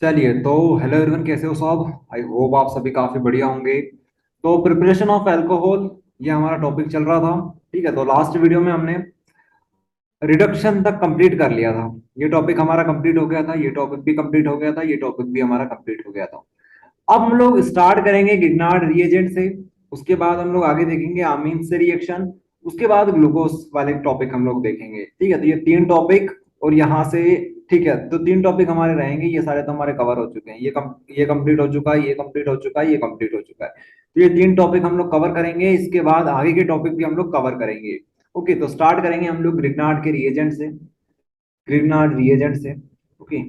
चलिए तो hello everyone, कैसे हो सब? आई होप आप सभी काफी बढ़िया होंगे। तो प्रिपरेशन ऑफ अल्कोहल, ये हमारा टॉपिक चल रहा था। ठीक है, तो लास्ट वीडियो में हमने रिडक्शन तक कंप्लीट कर लिया था। ये टॉपिक हमारा कंप्लीट हो गया था, ये टॉपिक भी कंप्लीट हो गया था, ये टॉपिक भी हमारा कंप्लीट हो गया था। अब हम लोग स्टार्ट करेंगे गिगनार्ड रिएजेंट से। उसके बाद हम लोग आगे देखेंगे आमीन से रिएक्शन। उसके बाद ग्लूकोज वाले टॉपिक हम लोग देखेंगे। ठीक है, तो ये तीन टॉपिक और यहाँ से। ठीक है, तो तीन टॉपिक हमारे रहेंगे, ये सारे तो हमारे कवर हो चुके हैं। ये कंप्लीट हो चुका है, ये कंप्लीट हो चुका है, ये कंप्लीट हो चुका है। तो ये तीन टॉपिक हम लोग कवर करेंगे, इसके बाद आगे के टॉपिक भी हम लोग कवर करेंगे। ओके, तो स्टार्ट करेंगे हम लोग ग्रिग्नार्ड के रिएजेंट से। ग्रिग्नार्ड रिएजेंट से। ओके,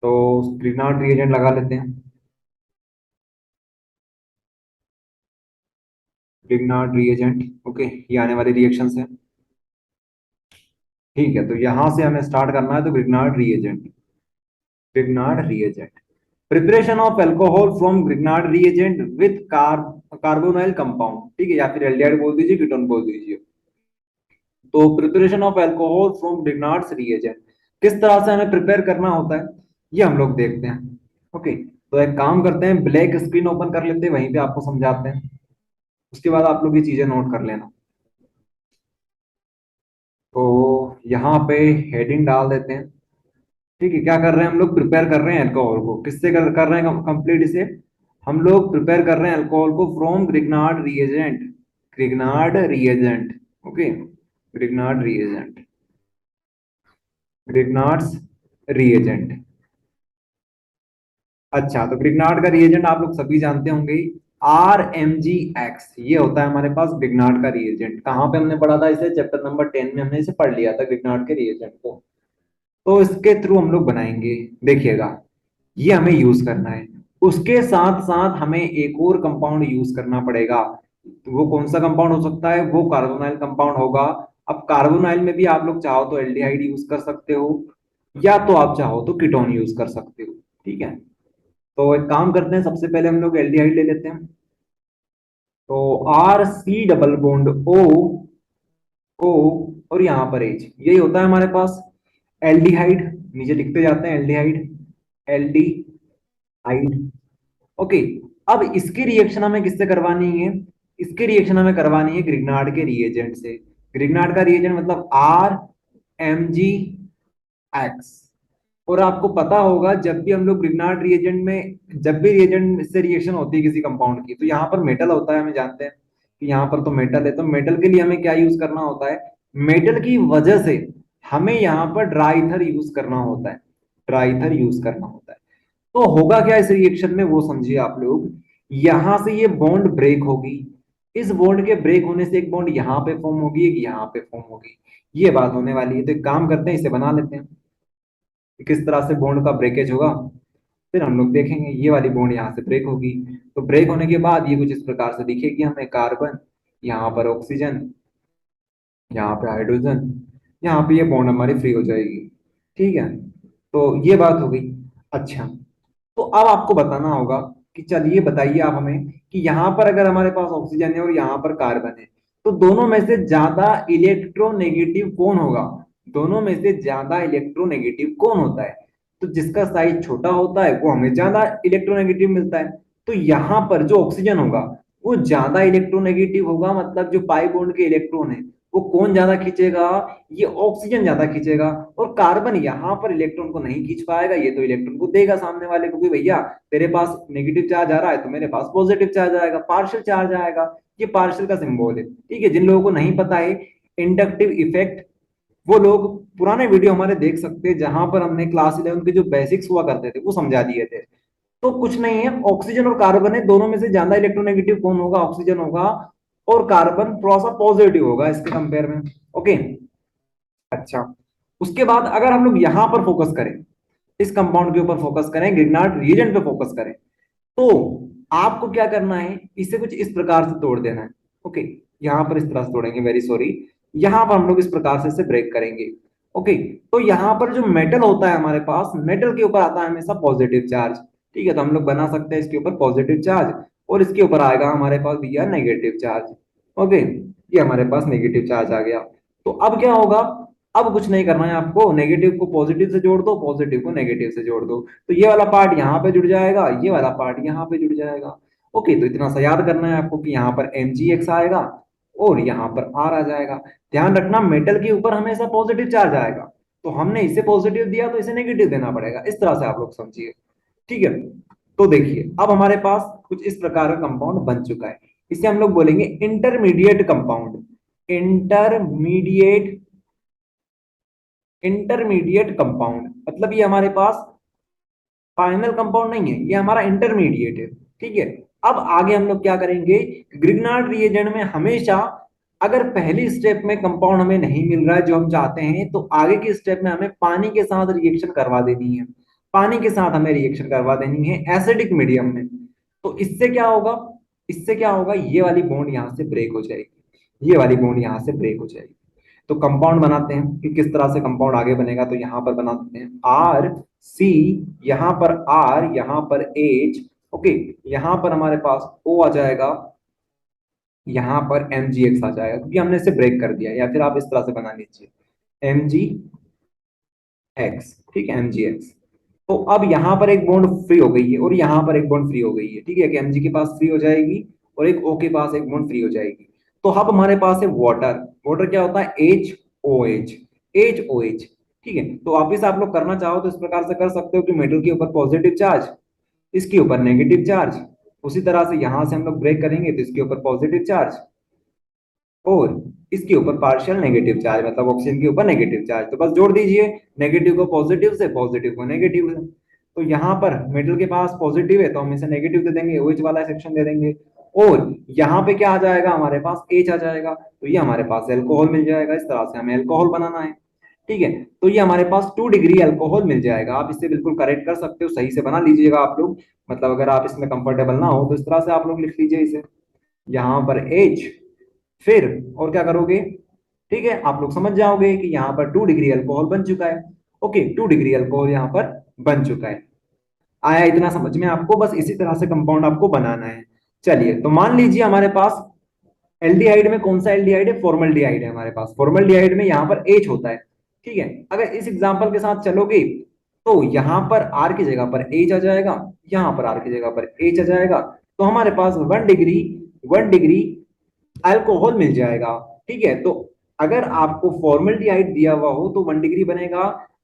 तो ग्रिग्नार्ड रिएजेंट लगा लेते हैं। Grignard reagent. ओके, ये आने वाले रिएक्शन है। ठीक है, तो यहां से हमें स्टार्ट करना है, तो Grignard reagent. Grignard reagent, preparation of alcohol from Grignard reagent with carbonyl compound. ठीक है, या फिर एल्डिहाइड बोल दीजिए, कीटोन बोल दीजिए। तो preparation of alcohol from Grignard reagent, किस तरह से हमें प्रिपेयर करना होता है, ये हम लोग देखते हैं। ओके, तो एक काम करते हैं, ब्लैक स्क्रीन ओपन कर लेते हैं, वहीं पे आपको समझाते हैं। उसके बाद आप लोग ये चीजें नोट कर लेना। तो यहाँ पे हेडिंग डाल देते हैं। ठीक है, क्या कर रहे हैं हम लोग? प्रिपेयर कर रहे हैं अल्कोहल को। किससे कर रहे हैं कंप्लीट इसे? हम लोग प्रिपेयर कर रहे हैं अल्कोहल को from Grignard reagent. Grignard reagent. Okay, Grignard reagent, Grignard's reagent. अच्छा, तो ग्रिग्नार्ड का रिएजेंट आप लोग सभी जानते होंगे, RMgX। ये होता है हमारे पास ग्रिग्नार्ड का रिएजेंट। कहाँ पे हमने पढ़ा था इसे? चैप्टर नंबर 10 में हमने इसे पढ़ लिया था, ग्रिग्नार्ड के रिएजेंट को। तो इसके थ्रू हम लोग बनाएंगे। देखिएगा, ये हमें यूज करना है। उसके साथ साथ हमें एक और कंपाउंड यूज करना पड़ेगा। तो वो कौन सा कंपाउंड हो सकता है? वो कार्बोनाइल कंपाउंड होगा। अब कार्बोनाइल में भी आप लोग चाहो तो एल्डिहाइड यूज कर सकते हो, या तो आप चाहो तो कीटोन यूज कर सकते हो। ठीक है, तो एक काम करते हैं, सबसे पहले हम लोग एल्डिहाइड ले लेते हैं। तो RC डबल बॉन्ड O और यहाँ पर H, यही होता है हमारे पास एल्डिहाइड। नीचे लिखते जाते हैं एल्डिहाइड, एल्डिहाइड। ओके, अब इसकी रिएक्शन हमें किससे करवानी है? इसकी रिएक्शन हमें करवानी है ग्रिग्नार्ड के रिएजेंट से। ग्रिग्नार्ड का रिएजेंट मतलब RMgX। और आपको पता होगा, जब भी हम लोग ग्रिग्नार्ड रिएजेंट में, जब भी रिएजेंट से रिएक्शन होती है किसी कंपाउंड की, तो यहाँ पर मेटल होता है, हमें जानते हैं कि यहाँ पर तो मेटल है। तो मेटल के लिए हमें क्या यूज करना होता है? मेटल की वजह से हमें यहाँ पर ड्राईथर यूज करना होता है। ड्राईथर यूज करना होता है। तो होगा क्या इस रिएक्शन में, वो समझिए आप लोग। यहां से ये बॉन्ड ब्रेक होगी। इस बॉन्ड के ब्रेक होने से एक बॉन्ड यहाँ पे फॉर्म होगी, एक यहाँ पे फॉर्म होगी। ये बात होने वाली है। तो एक काम करते हैं, इसे बना लेते हैं कि किस तरह से बॉन्ड का ब्रेकेज होगा। फिर हम लोग देखेंगे, ये वाली बॉन्ड यहाँ से ब्रेक होगी। तो ब्रेक होने के बाद ये कुछ इस प्रकार से दिखेगी हमें। कार्बन, यहाँ पर ऑक्सीजन, यहाँ पे हाइड्रोजन, यहाँ पे ये बॉन्ड हमारी फ्री हो जाएगी। ठीक है, तो ये बात हो गई। अच्छा, तो अब आपको बताना होगा कि चलिए बताइए आप हमें कि यहाँ पर अगर हमारे पास ऑक्सीजन है और यहाँ पर कार्बन है, तो दोनों में से ज्यादा इलेक्ट्रोनेगेटिव कौन होगा? दोनों में से ज्यादा इलेक्ट्रोनेगेटिव कौन होता है? तो जिसका साइज छोटा होता है वो हमें ज्यादा इलेक्ट्रोनेगेटिव मिलता है। तो यहाँ पर जो ऑक्सीजन होगा वो ज्यादा इलेक्ट्रोनेगेटिव होगा, मतलब जो पाई बॉन्ड के इलेक्ट्रॉन है वो कौन ज्यादा खींचेगा? ये ऑक्सीजन ज्यादा खींचेगा। और कार्बन यहाँ पर इलेक्ट्रॉन को नहीं खींच पाएगा, ये तो इलेक्ट्रॉन को देगा सामने वाले को कि भैया तेरे पास नेगेटिव चार्ज आ रहा है तो मेरे पास पॉजिटिव चार्ज आएगा, पार्शियल चार्ज आएगा। ये पार्शियल का सिंबल है। ठीक है, जिन लोगों को नहीं पता है इंडक्टिव इफेक्ट, वो लोग पुराने वीडियो हमारे देख सकते हैं, जहां पर हमने क्लास 11 के जो बेसिक्स हुआ करते थे वो समझा दिए थे। तो कुछ नहीं है, ऑक्सीजन और कार्बन है, दोनों में से ज्यादा इलेक्ट्रोनेगेटिव कौन होगा? ऑक्सीजन होगा। और कार्बन थोड़ा सा पॉजिटिव होगा इसके कंपेयर में। ओके, अच्छा, उसके बाद अगर हम लोग यहां पर फोकस करें, इस कंपाउंड के ऊपर फोकस करें, ग्रिग्नार्ड रिएजेंट पे फोकस करें, तो आपको क्या करना है? इसे कुछ इस प्रकार से तोड़ देना है। ओके, यहां पर इस तरह से तोड़ेंगे, वेरी सॉरी। यहां पर हम लोग इस प्रकार से इसे ब्रेक करेंगे। ओके, तो यहां पर जो मेटल होता है हमारे पास, मेटल के ऊपर आता है हमेशा पॉजिटिव चार्ज। ठीक है, तो हम लोग बना सकते हैं इसके ऊपर पॉजिटिव चार्ज, और इसके ऊपर आएगा हमारे पास भैया नेगेटिव चार्ज। ओके, ये हमारे पास नेगेटिव चार्ज आ गया। तो अब क्या होगा? अब कुछ नहीं करना है आपको, नेगेटिव को पॉजिटिव से जोड़ दो, पॉजिटिव को नेगेटिव से जोड़ दो, तो ये वाला पार्ट यहाँ पे जुड़ जाएगा, ये वाला पार्ट यहाँ पे जुड़ जाएगा। ओके, तो इतना सा याद करना है आपको कि यहाँ पर mgx आएगा और यहाँ पर r आ जाएगा। ध्यान रखना मेटल के ऊपर हमेशा पॉजिटिव चार्ज आएगा, तो हमने इसे पॉजिटिव दिया तो इसे नेगेटिव देना पड़ेगा, इस तरह से आप लोग समझिए। ठीक है, तो देखिए अब हमारे पास कुछ इस प्रकार का कंपाउंड बन चुका है, इसे हम लोग बोलेंगे intermediate compound. Intermediate intermediate compound मतलब ये हमारे पास फाइनल कंपाउंड नहीं है, ये हमारा इंटरमीडिएट है। ठीक है, अब आगे हम लोग क्या करेंगे, ग्रिग्नार्ड रिएजेंट में हमेशा अगर पहली स्टेप में कंपाउंड हमें नहीं मिल रहा है जो हम चाहते हैं, तो आगे की स्टेप में हमें पानी के साथ रिएक्शन करवा देनी है। पानी के साथ हमें रिएक्शन करवा देनी है एसिडिक मीडियम में। तो इससे क्या होगा, इससे क्या होगा, ये वाली बॉन्ड यहां से ब्रेक हो जाएगी, ये वाली बॉन्ड यहां से ब्रेक हो जाएगी। तो कंपाउंड बनाते हैं कि किस तरह से कंपाउंड आगे बनेगा, तो यहां पर बना देते हैं आर सी, यहां पर आर, यहां पर एच। ओके, यहां पर हमारे पास ओ आ जाएगा, यहां पर mgx आ जाएगा क्योंकि हमने इसे ब्रेक कर दिया, या फिर आप इस तरह से बना लीजिए mgx। ठीक है, mgx। तो अब यहां पर एक बॉन्ड फ्री हो गई है और यहां पर एक बॉन्ड फ्री हो गई है। ठीक है, कि mg के पास फ्री हो जाएगी और एक O के पास एक बॉन्ड फ्री हो जाएगी। तो अब हमारे पास है वाटर। वाटर क्या होता है, HOH। HOH। ठीक है, तो वापिस आप लोग करना चाहो तो इस प्रकार से कर सकते हो कि मेटल के ऊपर पॉजिटिव चार्ज, इसके ऊपर नेगेटिव चार्ज, उसी तरह से यहां से हम लोग ब्रेक करेंगे तो इसके ऊपर पॉजिटिव चार्ज और इसके ऊपर पार्शियल नेगेटिव चार्ज, मतलब ऑक्सीजन के ऊपर नेगेटिव चार्ज। तो बस जोड़ दीजिए नेगेटिव को पॉजिटिव से, पॉजिटिव को नेगेटिव से। तो यहाँ पर मेटल के पास पॉजिटिव है तो हम इसे नेगेटिव दे देंगे, OH वाला सेक्शन दे देंगे। और यहाँ पे क्या आ जाएगा, हमारे पास H आ जाएगा, तो ये हमारे पास एल्कोहल मिल जाएगा। इस तरह से हमें एल्कोहल बनाना है। ठीक है, तो ये हमारे पास 2 डिग्री अल्कोहल मिल जाएगा। आप इससे बिल्कुल करेक्ट कर सकते हो, सही से बना लीजिएगा आप लोग, मतलब अगर आप इसमें कंफर्टेबल ना हो तो इस तरह से आप लोग लिख लीजिए इसे, यहाँ पर H, फिर और क्या करोगे, ठीक है, आप लोग समझ जाओगे कि यहाँ पर 2 डिग्री अल्कोहल बन चुका है। ओके, 2 डिग्री अल्कोहल यहाँ पर बन चुका है। आया इतना समझ में आपको, बस इसी तरह से कंपाउंड आपको बनाना है। चलिए, तो मान लीजिए हमारे पास एल्डिहाइड में कौन सा एल्डिहाइड है, फॉर्मल्डिहाइड है हमारे पास। फॉर्मल्डिहाइड में यहाँ पर H होता है। ठीक है, अगर इस एग्जांपल के साथ चलोगे तो यहाँ पर R की जगह पर H आ जाएगा, यहाँ पर R की जगह पर H आ जाएगा। तो हमारे पास 1 डिग्री अल्कोहल मिल जाएगा। ठीक है, तो अगर आपको फॉर्मल्डिहाइड दिया हुआ हो तो 1 डिग्री बनेगा,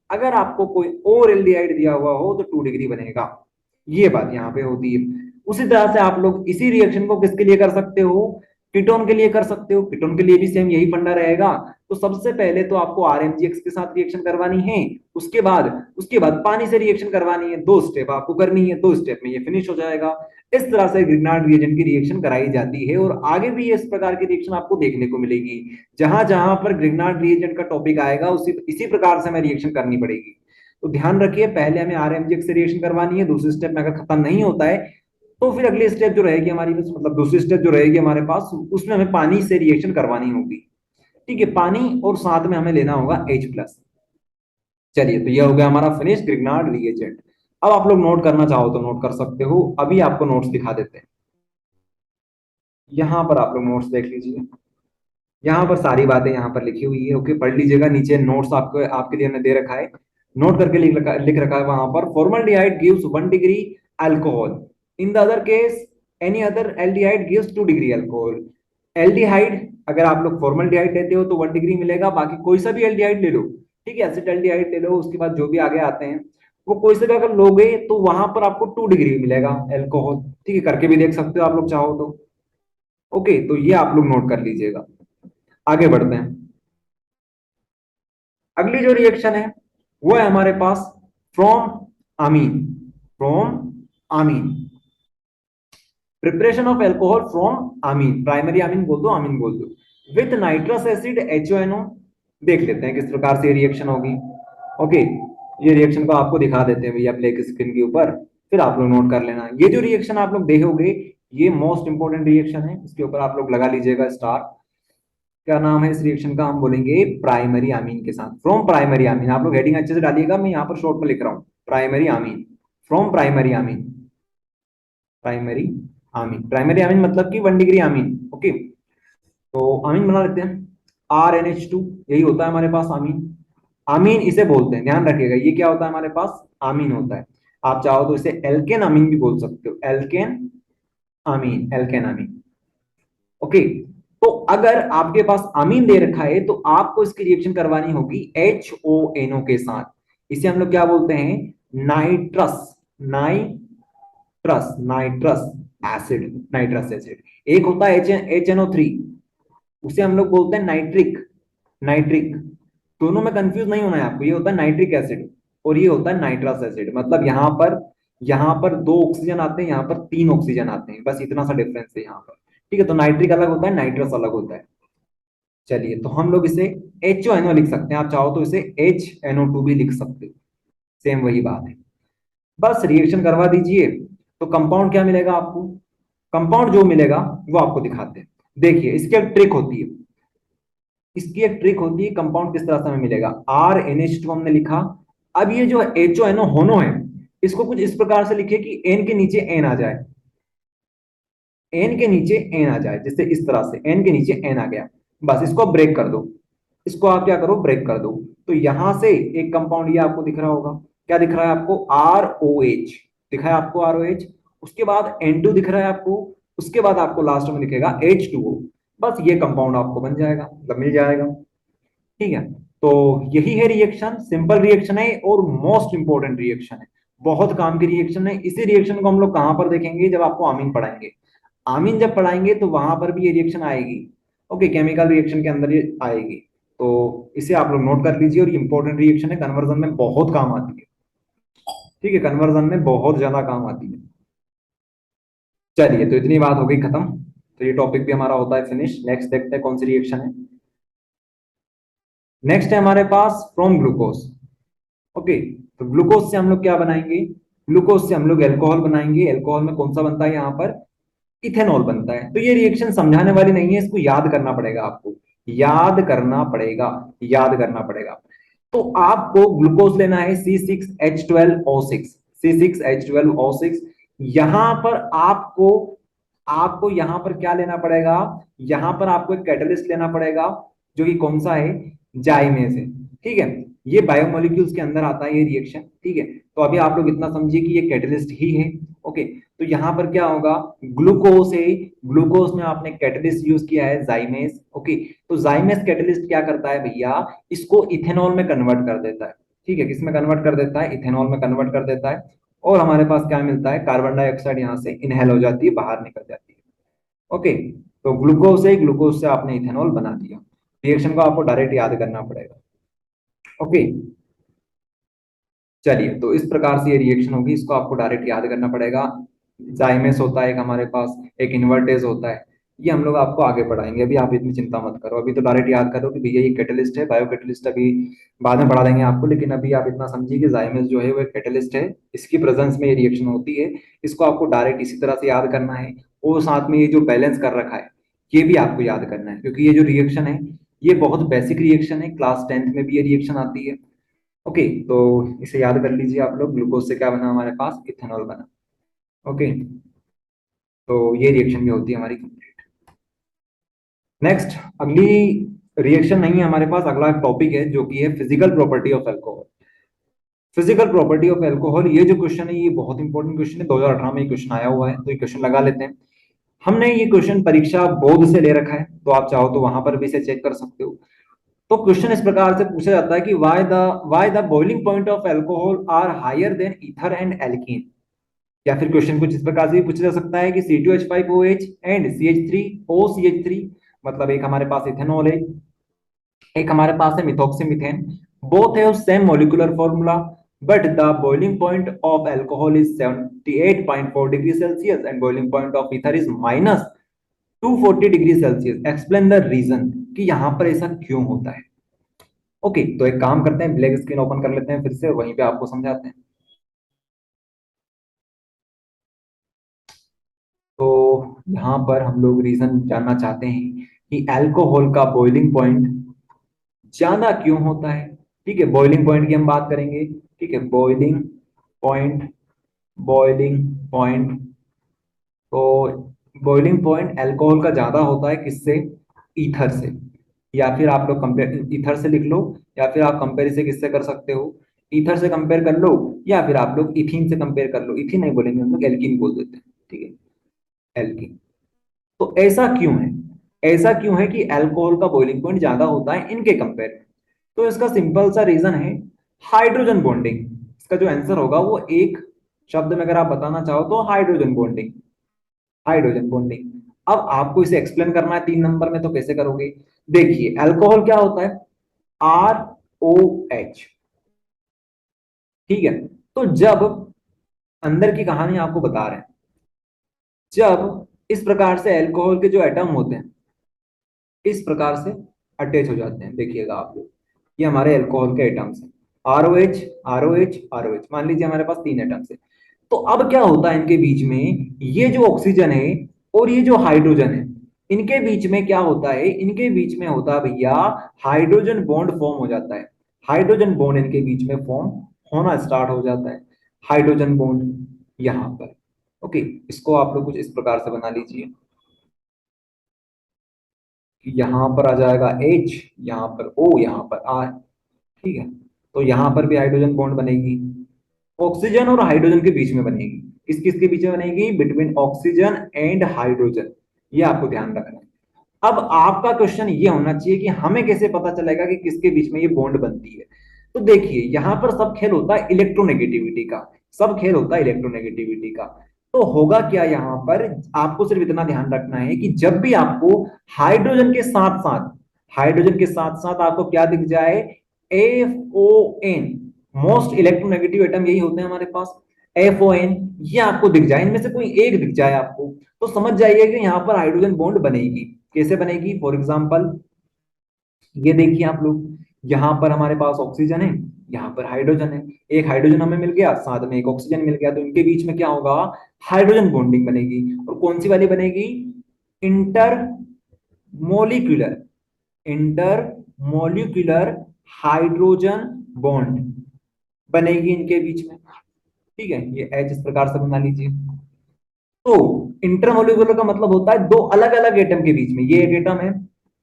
अगर आपको कोई और एल्डिहाइड दिया हुआ हो तो 2 डिग्री बनेगा। ये बात यहाँ पे होती है। उसी तरह से आप लोग इसी रिएक्शन को किसके लिए कर सकते हो, कीटोन के लिए कर सकते हो। कीटोन के लिए भी सेम यही फंडा रहेगा। तो सबसे पहले तो आपको RMgx के साथ रिएक्शन करवानी है, उसके बाद पानी से रिएक्शन करवानी है। 2 स्टेप आपको करनी है, 2 स्टेप में ये फिनिश हो जाएगा। इस तरह से ग्रिग्नार्ड रिएजेंट की रिएक्शन कराई जाती है और आगे भी इस प्रकार की रिएक्शन आपको देखने को मिलेगी। जहां जहां पर ग्रिग्नार्ड रिएजेंट का टॉपिक आएगा उसी इसी प्रकार से हमें रिएक्शन करनी पड़ेगी। तो ध्यान रखिए, पहले हमें RMgx से रिएक्शन करवानी है, दूसरे स्टेप में अगर खत्म नहीं होता है तो फिर अगली स्टेप जो रहेगी हमारी, मतलब दूसरी स्टेप जो रहेगी हमारे पास, उसमें हमें पानी से रिएक्शन करवानी होगी। ठीक है, पानी और साथ में हमें लेना होगा H+। चलिए, तो ये हो गया हमारा फिनिश ग्रिग्नार्ड रिएजेंट। अब आप लोग नोट करना चाहो तो नोट कर सकते हो, अभी आपको नोट्स दिखा देते हैं। यहाँ पर आप लोग नोट्स देख लीजिए, यहाँ पर सारी बातें यहाँ पर लिखी हुई है। ओके, पढ़ लीजिएगा, नीचे नोट्स आपको आपके लिए हमने दे रखा है, नोट करके लिख रखा है वहां पर। Formaldehyde gives 1 degree alcohol, in the other case any other aldehyde gives 2 degree alcohol. Aldehyde अगर आप लोग फॉर्मल्डिहाइड लेते हो तो 1 डिग्री मिलेगा, बाकी कोई सा भी एल्डिहाइड ले लो। ठीक है, एसिटाल्डिहाइड ले लो, उसके बाद जो भी आगे आते हैं वो कोई से भी अगर लोगे तो वहां पर आपको 2 डिग्री मिलेगा अल्कोहल। ठीक है, करके भी देख सकते हो आप लोग चाहो तो। ओके, तो ये आप लोग नोट कर लीजिएगा। आगे बढ़ते हैं, अगली जो रिएक्शन है वो है हमारे पास from amine. From amine, preparation of alcohol from amine, primary amine बोल दो, अमीन बोल दो, विथ नाइट्रस एसिड HONO। देख लेते हैं किस प्रकार से रिएक्शन होगी। ओके, ये रिएक्शन को आपको दिखा देते हैं भैया ब्लैक स्क्रीन के ऊपर, फिर आप लोग नोट कर लेना। ये जो रिएक्शन आप लोग देखोगे ये मोस्ट इंपोर्टेंट रिएक्शन है, इसके ऊपर आप लोग लगा लीजिएगा स्टार। क्या नाम है इस रिएक्शन का, हम बोलेंगे प्राइमरी अमीन के साथ। फ्रॉम प्राइमरी अमीन, आप लोग हेडिंग अच्छे से डालिएगा, मैं यहाँ पर शॉर्ट में लिख रहा हूँ primary amine. From primary amine, primary Amin, primary अमीन मतलब कि 1 डिग्री अमीन। ओके, तो अमीन बना लेते हैं, RNH2, यही होता है हमारे पास अमीन। आमीन इसे बोलते हैं, ध्यान रखिएगा, ये क्या होता है हमारे पास, आमीन होता है। आप चाहो तो इसे एल्केन अमीन भी बोल सकते हो, एल्केन अमीन, एल्केन अमीन। ओके, तो अगर आपके पास अमीन दे रखा है तो आपको इसकी रिएक्शन करवानी होगी HONO के साथ। इसे हम लोग क्या बोलते हैं, nitrous, nitrous acid, nitrous acid. एक होता है HNO3, उसे हम लोग बोलते हैं नाइट्रिक, नाइट्रिक। दोनों में कंफ्यूज नहीं होना है आपको, ये होता है नाइट्रिक एसिड और ये होता है नाइट्रस एसिड। मतलब यहाँ पर दो ऑक्सीजन आते हैं, यहाँ पर तीन ऑक्सीजन आते हैं, बस इतना सा डिफरेंस है यहाँ पर। ठीक है, तो नाइट्रिक अलग होता है, नाइट्रस अलग होता है। चलिए, तो हम लोग इसे HONO लिख सकते हैं, आप चाहो तो इसे HNO2 भी लिख सकते हो, सेम वही बात है। बस रिएक्शन करवा दीजिए, तो कंपाउंड क्या मिलेगा आपको, कंपाउंड जो मिलेगा वो आपको दिखाते हैं। देखिए, इसकी एक ट्रिक होती है, इसकी एक ट्रिक होती है, कंपाउंड किस तरह से हमें मिलेगा। RNH2 हमने लिखा, अब ये जो HONO होनो है, इसको कुछ इस प्रकार से लिखिए कि एन के नीचे एन आ जाए, एन के नीचे एन आ जाए, जैसे इस तरह से एन के नीचे एन आ गया। बस इसको ब्रेक कर दो, इसको आप क्या करो, ब्रेक कर दो। तो यहां से एक कंपाउंड ये आपको दिख रहा होगा, क्या दिख रहा है आपको, ROH दिखा है आपको, ROH। उसके बाद N2 दिख रहा है आपको, उसके बाद आपको लास्ट में दिखेगा H2O। बस ये कंपाउंड आपको बन जाएगा, मतलब मिल जाएगा। ठीक है, तो यही है रिएक्शन, सिंपल रिएक्शन है और मोस्ट इंपॉर्टेंट रिएक्शन है, बहुत काम की रिएक्शन है। इसी रिएक्शन को हम लोग कहां पर देखेंगे, जब आपको आमीन पढ़ाएंगे। आमीन जब पढ़ाएंगे तो वहां पर भी ये रिएक्शन आएगी। ओके, केमिकल रिएक्शन के अंदर ये आएगी, तो इसे आप लोग नोट कर लीजिए। और ये इंपॉर्टेंट रिएक्शन है, कन्वर्जन में बहुत काम आती है। ठीक है, कन्वर्जन में बहुत ज्यादा काम आती है। चलिए, तो इतनी बात हो गई खत्म, तो ये टॉपिक भी हमारा होता है फिनिश। नेक्स्ट देखते हैं कौन सी रिएक्शन है। नेक्स्ट है हमारे पास फ्रॉम ग्लूकोज। ओके, तो ग्लूकोज से हम लोग क्या बनाएंगे, ग्लूकोज से हम लोग एल्कोहल बनाएंगे। एल्कोहल में कौन सा बनता है यहाँ पर, इथेनॉल बनता है। तो ये रिएक्शन समझाने वाली नहीं है, इसको याद करना पड़ेगा आपको, याद करना पड़ेगा, याद करना पड़ेगा। तो आपको ग्लूकोज लेना है C6H12O6, C6H12O6। यहां पर आपको आपको यहां पर क्या लेना पड़ेगा, यहां पर आपको एक कैटलिस्ट लेना पड़ेगा, जो कि कौन सा है, जाइमेज है। ठीक है, ये बायोमोलिक्यूल्स के अंदर आता है ये रिएक्शन। ठीक है, तो अभी आप लोग इतना समझिए कि ये कैटलिस्ट ही है। ओके, तो यहां पर क्या होगा, ग्लूकोज है, ग्लूकोज में आपने कैटलिस्ट यूज किया है जाइमेज। ओके, तो जाइमेज कैटलिस्ट क्या करता है भैया, इसको इथेनॉल में कन्वर्ट कर देता है। ठीक है, किस में कन्वर्ट कर देता है, इथेनॉल में कन्वर्ट कर देता है। और हमारे पास क्या मिलता है, कार्बन डाइऑक्साइड यहाँ से इनहेल हो जाती है, बाहर निकल जाती है। ओके, तो ग्लूकोज से आपने इथेनॉल बना दिया। रिएक्शन को आपको डायरेक्ट याद करना पड़ेगा। ओके, चलिए, तो इस प्रकार से ये रिएक्शन होगी, इसको आपको डायरेक्ट याद करना पड़ेगा। जाइमेस होता है एक हमारे पास, एक इन्वर्टेज होता है। ये हम लोग आपको आगे पढ़ाएंगे, अभी आप इतनी चिंता मत करो, अभी तो डायरेक्ट याद करो कि भैया ये कैटलिस्ट है, बायो कैटलिस्ट अभी बाद में पढ़ा देंगे आपको। लेकिन अभी आप इतना समझिए कि जाइमेस जो है वो एक कैटलिस्ट है, इसकी प्रेजेंस में ये रिएक्शन होती है। इसको आपको डायरेक्ट इसी तरह से याद करना है। और साथ में ये जो बैलेंस कर रखा है, ये भी आपको याद करना है, क्योंकि ये जो रिएक्शन है ये बहुत बेसिक रिएक्शन है, क्लास 10th में भी ये रिएक्शन आती है। ओके, तो इसे याद कर लीजिए आप लोग, ग्लूकोज से क्या बना हमारे पास, इथेनॉल बना। ओके, तो ये रिएक्शन भी होती है हमारी कंप्लीट। नेक्स्ट, अगली रिएक्शन नहीं है हमारे पास, अगला टॉपिक है जो कि है physical property of alcohol. Physical property of alcohol, ये जो क्वेश्चन है ये बहुत इंपॉर्टेंट क्वेश्चन है, 2018 में ये क्वेश्चन आया हुआ है, तो ये क्वेश्चन लगा लेते हैं। हमने ये क्वेश्चन परीक्षा बोर्ड से ले रखा है, तो आप चाहो तो वहां पर भी इसे चेक कर सकते हो। तो क्वेश्चन इस प्रकार से पूछा जाता है कि why the boiling point of alcohol are higher than ether and alkene. या फिर क्वेश्चन कुछ इस प्रकार से भी पूछा जा सकता है कि C2H5OH एंड CH3OCH3, मतलब एक हमारे पास इथेनॉल है, एक हमारे पास है methoxymethane. Both have same molecular formula, but the boiling point of alcohol is 78.4 degree Celsius and boiling point of ether is -240 degree Celsius. Explain the reason, कि यहां पर ऐसा क्यों होता है। ओके, तो एक काम करते हैं, ब्लैक स्क्रीन ओपन कर लेते हैं फिर से, वहीं पे आपको समझाते हैं। तो यहाँ पर हम लोग रीजन जानना चाहते हैं कि अल्कोहल का बॉइलिंग पॉइंट ज्यादा क्यों होता है। ठीक है, बॉइलिंग पॉइंट की हम बात करेंगे। ठीक है, पॉइंट बॉइलिंग पॉइंट तो बॉइलिंग पॉइंट अल्कोहल का ज्यादा होता है, किससे, ईथर से। या फिर आप लोग कंपेयर ईथर से लिख लो, या फिर आप कंपेरिजन किससे कर सकते हो, ईथर से कंपेयर कर लो, या फिर आप लोग इथीन से कंपेयर कर लो। इथीन नहीं बोलेंगे हम लोग, एल्कीन बोल देते हैं, ठीक है, एल्कीन। तो ऐसा क्यों है, ऐसा क्यों है कि अल्कोहल का बॉइलिंग पॉइंट ज्यादा होता है इनके कंपेयर में? तो इसका सिंपल सा रीजन है हाइड्रोजन बॉन्डिंग। इसका जो आंसर होगा वो एक शब्द में अगर आप बताना चाहो तो हाइड्रोजन बॉन्डिंग, हाइड्रोजन बॉन्डिंग। अब आपको इसे एक्सप्लेन करना है 3 नंबर में, तो कैसे करोगे? देखिए अल्कोहल क्या होता है, ROH, ठीक है। तो जब, अंदर की कहानी आपको बता रहे हैं, जब इस प्रकार से अल्कोहल के जो एटम होते हैं इस प्रकार से अटैच हो जाते हैं, देखिएगा आप लोग, ये हमारे अल्कोहल के एटम्स हैं, ROH, ROH, ROH, मान लीजिए हमारे पास 3 एटम्स है। तो अब क्या होता है इनके बीच में, ये जो ऑक्सीजन है और ये जो हाइड्रोजन है, इनके बीच में क्या होता है, इनके बीच में होता है भैया हाइड्रोजन बॉन्ड फॉर्म हो जाता है। हाइड्रोजन बॉन्ड इनके बीच में फॉर्म होना स्टार्ट हो जाता है, हाइड्रोजन बॉन्ड यहां पर। ओके, इसको आप लोग कुछ इस प्रकार से बना लीजिए कि यहां पर आ जाएगा H, यहां पर O, यहां पर R, ठीक है। तो यहां पर भी हाइड्रोजन बॉन्ड बनेगी, ऑक्सीजन और हाइड्रोजन के बीच में बनेगी। किस किस के बीच में बनेगी? बिटवीन ऑक्सीजन एंड हाइड्रोजन, ये आपको ध्यान रखना है। अब आपका क्वेश्चन ये होना चाहिए कि हमें कैसे पता चलेगा कि किसके बीच में ये बॉन्ड बनती है। तो देखिए यहां पर सब खेल होता है इलेक्ट्रोनेगेटिविटी का, सब खेल होता है इलेक्ट्रोनेगेटिविटी का। तो होगा क्या यहाँ पर, आपको सिर्फ इतना ध्यान रखना है कि जब भी आपको हाइड्रोजन के साथ साथ, हाइड्रोजन के साथ साथ आपको क्या दिख जाए, FON, मोस्ट इलेक्ट्रोनेगेटिव एटम यही होते हैं हमारे पास, FON, ये आपको दिख जाए, इनमें से कोई एक दिख जाए आपको, तो समझ जाइए कि यहाँ पर हाइड्रोजन बॉन्ड बनेगी। कैसे बनेगी? फॉर एग्जाम्पल ये देखिए आप लोग, यहाँ पर हमारे पास ऑक्सीजन है, यहाँ पर हाइड्रोजन है, एक हाइड्रोजन हमें मिल गया, साथ में एक ऑक्सीजन मिल गया, तो इनके बीच में क्या होगा, हाइड्रोजन बॉन्डिंग बनेगी। और कौन सी वाली बनेगी? Inter molecular, inter molecular hydrogen bond बनेगी इनके बीच में, ठीक है। ये एच इस प्रकार से बना लीजिए। तो इंटरमोलिकुलर का मतलब होता है दो अलग अलग एटम के बीच में, ये एक एटम है,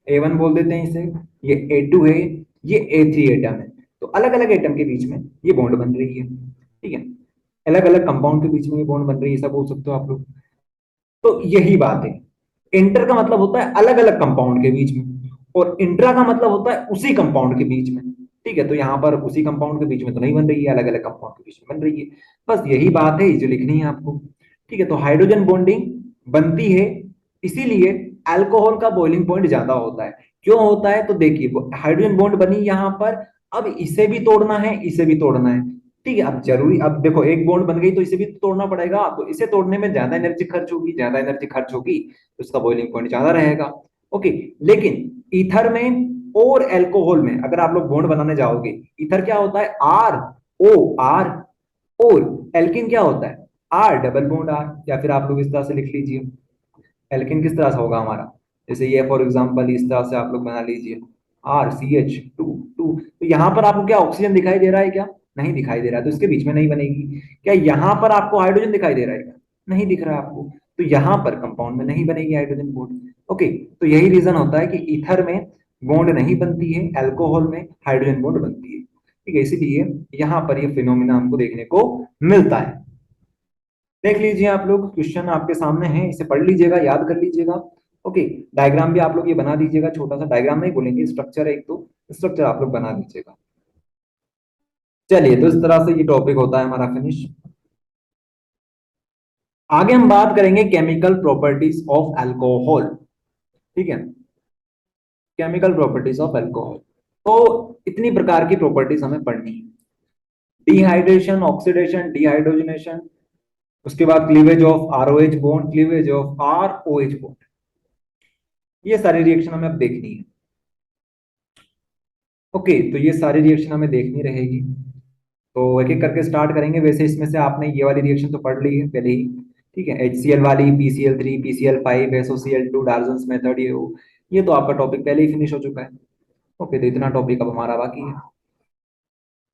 A1 बोल देते हैं इसे, ये A2 है, ये A3 एटम है। तो अलग अलग एटम के बीच में ये बॉन्ड बन रही है, ठीक है, अलग अलग कंपाउंड के बीच में ये बॉन्ड बन रही है, ऐसा बोल सकते हो आप लोग। तो यही बात है, इंटर का मतलब होता है अलग अलग कंपाउंड के बीच में, और इंट्रा का मतलब होता है उसी कंपाउंड के बीच में, ठीक है। तो यहाँ पर उसी कंपाउंड के बीच में तो नहीं बन रही है, अलग अलग कंपाउंड के बीच में बन रही है। बस यही बात है जो लिखनी है आपको, ठीक है। तो हाइड्रोजन बॉन्डिंग बनती है, इसीलिए अल्कोहल का बॉइलिंग पॉइंट ज्यादा होता है। क्यों होता है? तो देखिए हाइड्रोजन बॉन्ड बनी यहाँ पर, अब इसे भी तोड़ना है, इसे भी तोड़ना है, ठीक है। अब जरूरी, अब देखो एक बॉन्ड बन गई तो इसे भी तो तोड़ना पड़ेगा, तो इसे तोड़ने में ज्यादा एनर्जी खर्च होगी, ज्यादा एनर्जी खर्च होगी तो इसका बॉइलिंग पॉइंट ज्यादा रहेगा। ओके, लेकिन ईथर में और अल्कोहल में अगर आप लोग बॉन्ड बनाने जाओगे, ईथर क्या होता है, ROR, और एल्किन क्या होता है, R डबल बॉन्ड R, या फिर आप लोग इस तरह से लिख लीजिए, एल्किन किस तरह से होगा हमारा, जैसे ये फॉर एग्जांपल इस तरह से आप लोग बना लीजिए, RCH2 2। तो यहां पर आपको क्या ऑक्सीजन दिखाई दे रहा है क्या? नहीं दिखाई दे रहा है, तो इसके बीच में नहीं बनेगी। क्या यहां पर आपको हाइड्रोजन दिखाई दे रहा है क्या? नहीं दिख रहा है आपको, तो यहां पर कंपाउंड में नहीं बनेगी हाइड्रोजन बॉन्ड। ओके, तो यही रीजन होता है कि ईथर में बॉन्ड नहीं बनती है, अल्कोहल में हाइड्रोजन बॉन्ड बनती है, ठीक है। इसीलिए यहां पर ये फिनोमिना हमको देखने को मिलता है। देख लीजिए आप लोग, क्वेश्चन आपके सामने है, इसे पढ़ लीजिएगा, याद कर लीजिएगा। ओके, डायग्राम भी आप लोग ये बना दीजिएगा, छोटा सा डायग्राम नहीं बोलेंगे, स्ट्रक्चर है एक, तो स्ट्रक्चर आप लोग बना दीजिएगा। चलिए, तो इस तरह से ये टॉपिक होता है हमारा फिनिश। आगे हम बात करेंगे केमिकल प्रॉपर्टीज ऑफ अल्कोहल, ठीक है, केमिकल प्रॉपर्टीज ऑफ अल्कोहल। तो इतनी प्रकार की प्रॉपर्टीज हमें पढ़नी है, डिहाइड्रेशन, ऑक्सीडेशन, डिहाइड्रोजनेशन, उसके बाद cleavage of ROH bond, cleavage of ROH bond, ये सारी रिएक्शन हमें अब देखनी है। ओके, तो ये सारी रिएक्शन हमें देखनी रहेगी, तो एक एक करके स्टार्ट करेंगे। वैसे इसमें से आपने ये वाली रिएक्शन तो पढ़ ली है पहले ही, ठीक है, HCl वाली, PCl3, PCl5, SOCl2, Dalton's method, ये तो आपका टॉपिक पहले ही फिनिश हो चुका है। ओके, तो इतना टॉपिक अब हमारा बाकी है।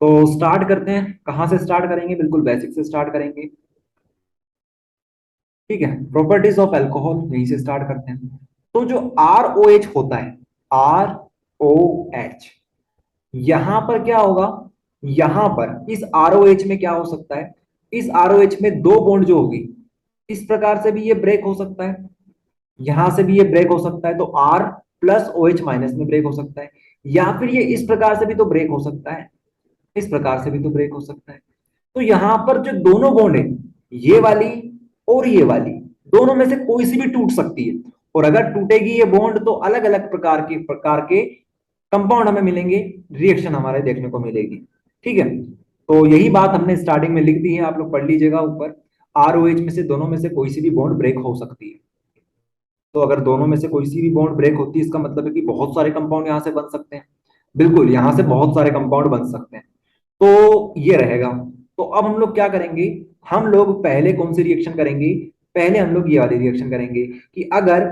तो स्टार्ट करते हैं, कहाँ से स्टार्ट करेंगे? बिल्कुल बेसिक से स्टार्ट करेंगे, ठीक है। प्रॉपर्टीज ऑफ अल्कोहल यहीं से स्टार्ट करते हैं। तो जो ROH होता है, ओ एच। यहां पर क्या होगा, यहां पर इस आरओएच में क्या हो सकता है, इस आरओएच में दो बॉन्ड जो होगी, इस प्रकार से भी ये ब्रेक हो सकता है, यहां से भी ये ब्रेक हो सकता है, तो R plus O H minus में ब्रेक हो सकता है, या फिर ये इस प्रकार से भी तो ब्रेक हो सकता है, इस प्रकार से भी तो ब्रेक हो सकता है। तो यहां पर जो दोनों बॉन्ड है, ये वाली और ये वाली, दोनों में से कोई सी भी टूट सकती है, और अगर टूटेगी ये बॉन्ड तो अलग अलग प्रकार के कंपाउंड हमें मिलेंगे, रिएक्शन हमारे देखने को मिलेगी। ठीक है, तो यही बात हमने स्टार्टिंग में लिख दी है, आप लोग पढ़ लीजिएगा ऊपर। आरओएच में से दोनों में से कोई सी भी बॉन्ड ब्रेक हो सकती है। तो अगर दोनों में से कोई सी भी बॉन्ड ब्रेक होती है, इसका मतलब है कि बहुत सारे कंपाउंड यहां से बन सकते हैं। बिल्कुल, यहां से बहुत सारे कंपाउंड बन सकते हैं। तो ये रहेगा। तो अब हम लोग क्या करेंगे, हम लोग पहले कौन सी रिएक्शन करेंगे, पहले हम लोग ये वाली रिएक्शन करेंगे कि अगर